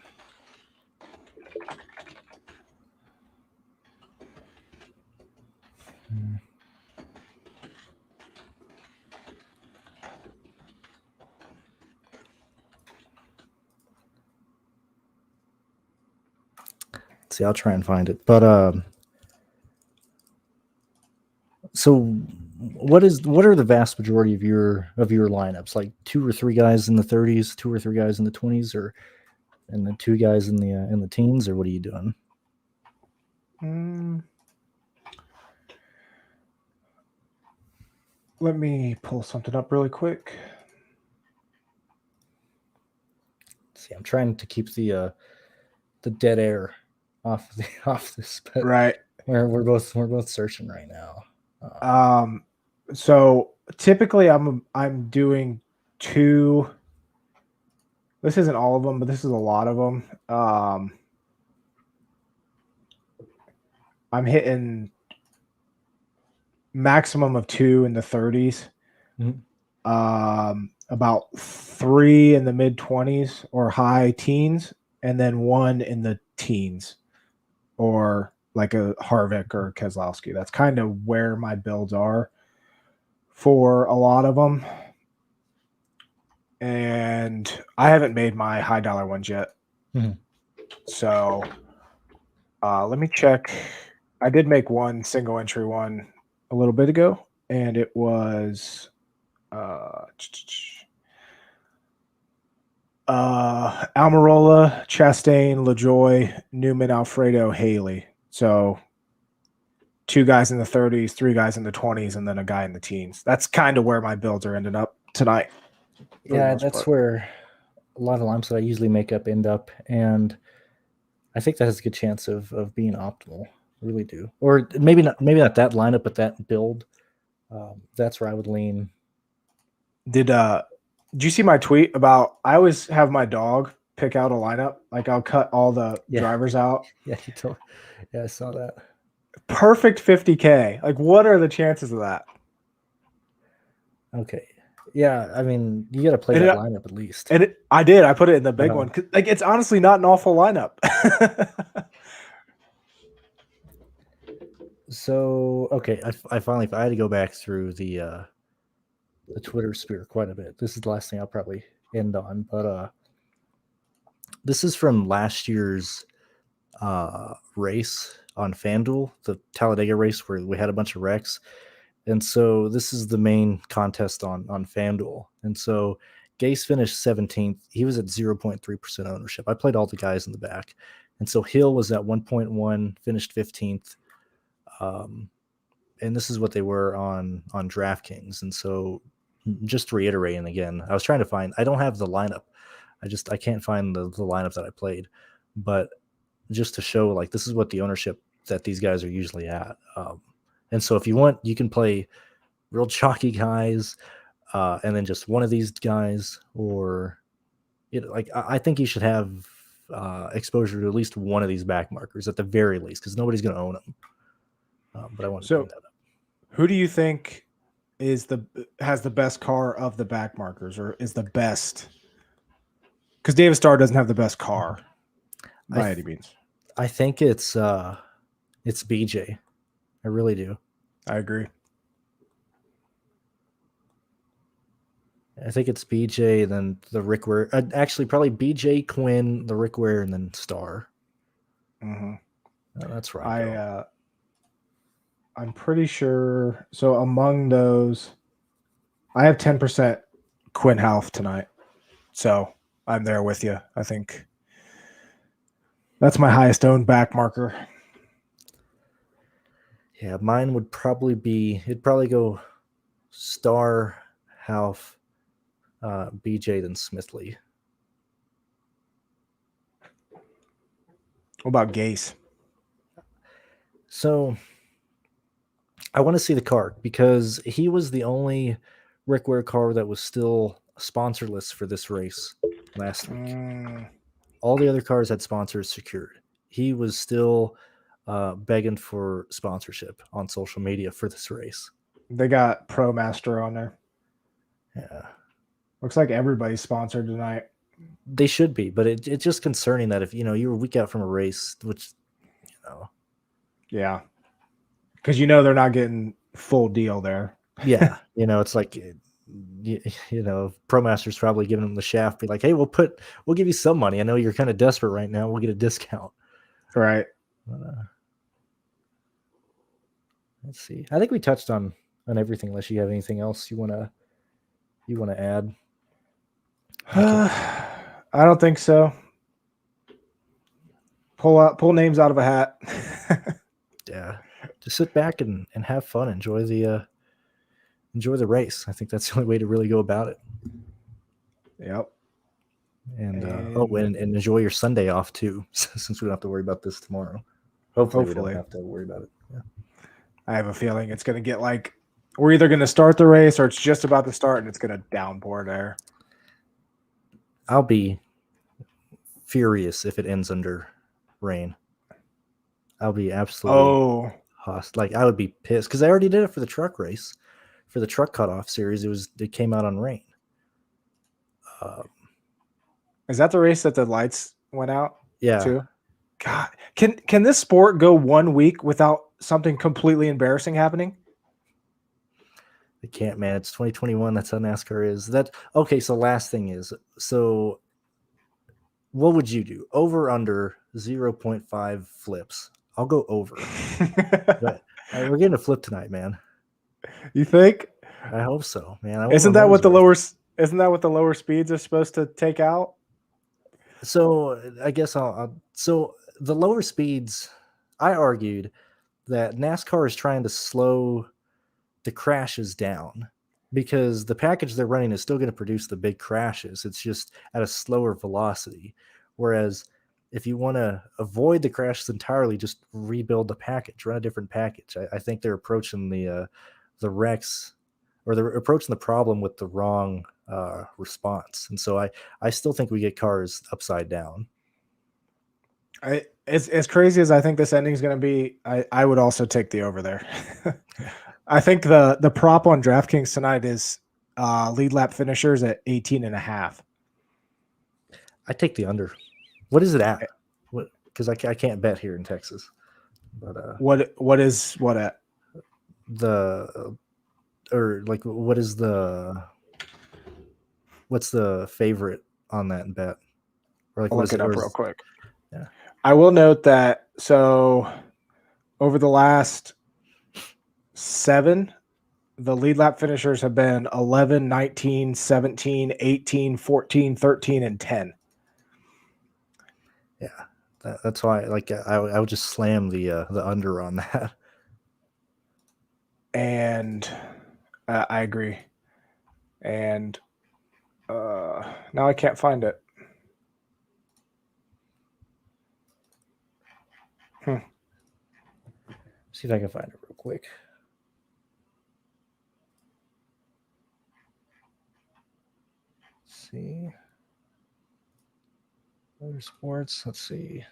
Speaker 1: See, I'll try and find it. But so what are the vast majority of your lineups? Like 2 or 3 guys in the 30s, 2 or 3 guys in the 20s, and then 2 guys in the teens, or what are you doing?
Speaker 2: Let me pull something up really quick.
Speaker 1: See, I'm trying to keep the dead air off this, but
Speaker 2: Right.
Speaker 1: we're both searching right now.
Speaker 2: So typically I'm doing 2. This isn't all of them, but this is a lot of them. I'm hitting maximum of 2 in the 30s. About 3 in the mid 20s or high teens, and then 1 in the teens, or like a Harvick or Keselowski. That's kind of where my builds are for a lot of them. And I haven't made my high dollar ones yet. So let me check. I did make one single entry one a little bit ago, and it was Almirola, Chastain, LaJoy, Newman, Alfredo, Haley. So 2 guys in the 30s, 3 guys in the 20s, and then a guy in the teens. That's kind of where my builds are ending up tonight.
Speaker 1: Yeah, that's where a lot of lineups that I usually make up end up, and I think that has a good chance of being optimal. I really do. Or maybe not that lineup, but that build. That's where I would lean.
Speaker 2: Did you see my tweet about I always have my dog pick out a lineup? Like I'll cut all the drivers out.
Speaker 1: Yeah, I saw that.
Speaker 2: Perfect 50K. Like, what are the chances of that?
Speaker 1: Okay. Yeah, I mean, you got to play that lineup at least.
Speaker 2: And I did. I put it in the big one. Like, it's honestly not an awful lineup.
Speaker 1: So, okay, I finally I had to go back through the Twitter sphere quite a bit. This is the last thing I'll probably end on, but this is from last year's race on FanDuel, the Talladega race where we had a bunch of wrecks. And so this is the main contest on FanDuel. And so Gase finished 17th. He was at 0.3% ownership. I played all the guys in the back. And so Hill was at 1.1, finished 15th. And this is what they were on DraftKings. And so just reiterating again, I was trying to find, I don't have the lineup. I can't find the lineup that I played. But just to show, like, this is what the ownership that these guys are usually at. And so if you want, you can play real chalky guys and then just one of these guys, or like I think you should have exposure to at least one of these back markers at the very least, because nobody's going to own them. But I want to bring that up.
Speaker 2: Who do you think has the best car of the back markers, or is the best? Because David Starr doesn't have the best car by any means.
Speaker 1: I think it's BJ. I really do.
Speaker 2: I agree.
Speaker 1: I think it's BJ, then the Rick Ware. Actually, probably BJ, Quinn, the Rick Ware, and then Starr. That's right.
Speaker 2: I'm pretty sure. So among those, I have 10% Quinn Half tonight. So I'm there with you. I think that's my highest owned back marker.
Speaker 1: Yeah, mine would probably be, it'd probably go Starr, Half, BJ, then Smithley.
Speaker 2: What about Gase?
Speaker 1: So I want to see the car, because he was the only Rick Ware car that was still sponsorless for this race last week. All the other cars had sponsors secured. He was still begging for sponsorship on social media for this race.
Speaker 2: They got ProMaster on there.
Speaker 1: Yeah.
Speaker 2: Looks like everybody's sponsored tonight.
Speaker 1: They should be, but it's just concerning that if, you're a week out from a race, which,
Speaker 2: Yeah. Because they're not getting full deal there.
Speaker 1: Yeah. It's like, ProMaster's probably giving them the shaft, be like, hey, we'll give you some money. I know you're kind of desperate right now. We'll get a discount.
Speaker 2: Right.
Speaker 1: Let's see. I think we touched on everything, unless you have anything else you want to add.
Speaker 2: I don't think so. Pull names out of a hat.
Speaker 1: Yeah. Just sit back and have fun. Enjoy the enjoy the race. I think that's the only way to really go about it.
Speaker 2: Yep.
Speaker 1: And and enjoy your Sunday off too, since we don't have to worry about this tomorrow. Hopefully we don't have to worry about it. Yeah.
Speaker 2: I have a feeling it's going to get like we're either going to start the race or it's just about to start and it's going to downpour there.
Speaker 1: I'll be furious if it ends under rain. I'll be absolutely hostile. Like I would be pissed because I already did it for the truck race, for the truck cutoff series. It came out on rain.
Speaker 2: Is that the race that the lights went out?
Speaker 1: Yeah.
Speaker 2: Too? God, can this sport go 1 week without something completely embarrassing happening?
Speaker 1: It can't, man. It's 2021. That's how NASCAR is. That okay? So last thing is, so what would you do? Over under 0.5 flips. I'll go over. But we're getting a flip tonight, man.
Speaker 2: You think?
Speaker 1: I hope so, man.
Speaker 2: Isn't that what the lower speeds are supposed to take out?
Speaker 1: So I guess so the lower speeds, I argued that NASCAR is trying to slow the crashes down because the package they're running is still going to produce the big crashes. It's just at a slower velocity. Whereas if you want to avoid the crashes entirely, just rebuild the package, run a different package. I think they're approaching the wrecks, or they're approaching the problem with the wrong response. And so I still think we get cars upside down.
Speaker 2: As crazy as I think this ending is going to be, I would also take the over there. I think the prop on DraftKings tonight is lead lap finishers at 18.5.
Speaker 1: I take the under. What is it at? Because I can't bet here in Texas. But
Speaker 2: what is what at?
Speaker 1: What's the favorite on that bet? Or like,
Speaker 2: I'll look it up real quick.
Speaker 1: Yeah.
Speaker 2: I will note that so over the last 7, the lead lap finishers have been 11, 19, 17, 18, 14, 13, and 10.
Speaker 1: Yeah. That's why I would just slam the under on that.
Speaker 2: And I agree. And now I can't find it.
Speaker 1: See if I can find it real quick. Let's see. Other sports. Let's see.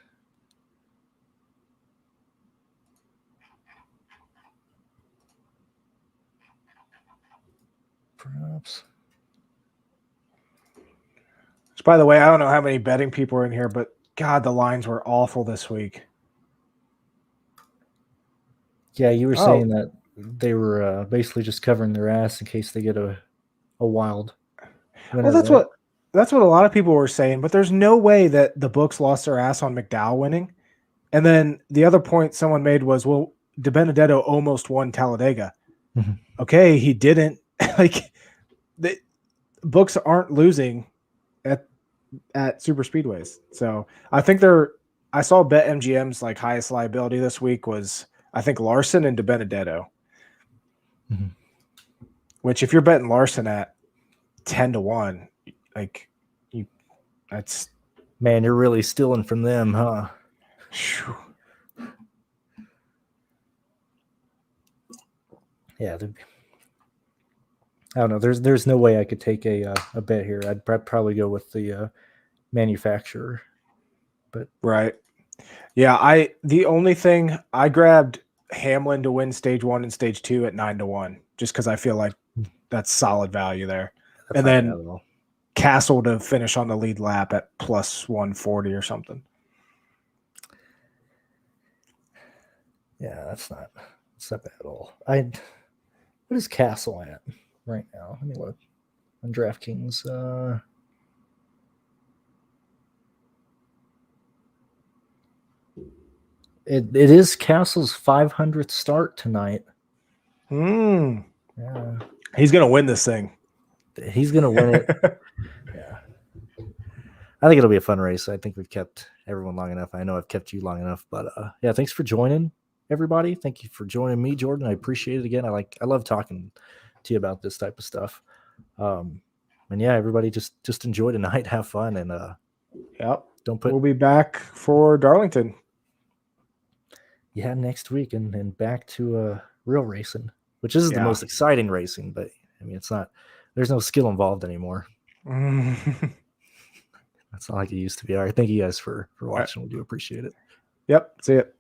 Speaker 1: Props.
Speaker 2: So by the way, I don't know how many betting people are in here, but God, the lines were awful this week.
Speaker 1: Yeah, you were saying that they were basically just covering their ass in case they get a wild winner.
Speaker 2: Well, that's what a lot of people were saying, but there's no way that the books lost their ass on McDowell winning. And then the other point someone made was, well, DiBenedetto almost won Talladega.
Speaker 1: Mm-hmm.
Speaker 2: Okay, he didn't. Like the books aren't losing at super speedways. So I think I saw BetMGM's like highest liability this week was I think Larson and DiBenedetto.
Speaker 1: Mm-hmm.
Speaker 2: Which if you're betting Larson at 10-1, like that's
Speaker 1: man, you're really stealing from them, huh?
Speaker 2: Whew.
Speaker 1: Yeah, I don't know. There's no way I could take a bet here. I'd probably go with the manufacturer. But
Speaker 2: right, yeah. The only thing I grabbed Hamlin to win stage 1 and stage 2 at 9-1, just because I feel like that's solid value there. And then Castle to finish on the lead lap at plus 140 or something.
Speaker 1: Yeah, that's not bad at all. What is Castle at right now? Let me look on DraftKings. It is Castle's 500th start tonight.
Speaker 2: Yeah. He's gonna win this thing.
Speaker 1: He's gonna win it. Yeah. I think it'll be a fun race. I think we've kept everyone long enough. I know I've kept you long enough, but yeah, thanks for joining, everybody. Thank you for joining me, Jordan. I appreciate it again. I love talking to you about this type of stuff. And yeah, everybody just enjoy tonight, have fun, and
Speaker 2: Yep.
Speaker 1: don't put.
Speaker 2: We'll be back for Darlington.
Speaker 1: Yeah, next week and back to real racing, which is the most exciting racing. But I mean, it's not. There's no skill involved anymore. That's not like it used to be. All right, thank you guys for watching. We do appreciate it.
Speaker 2: Yep. See it.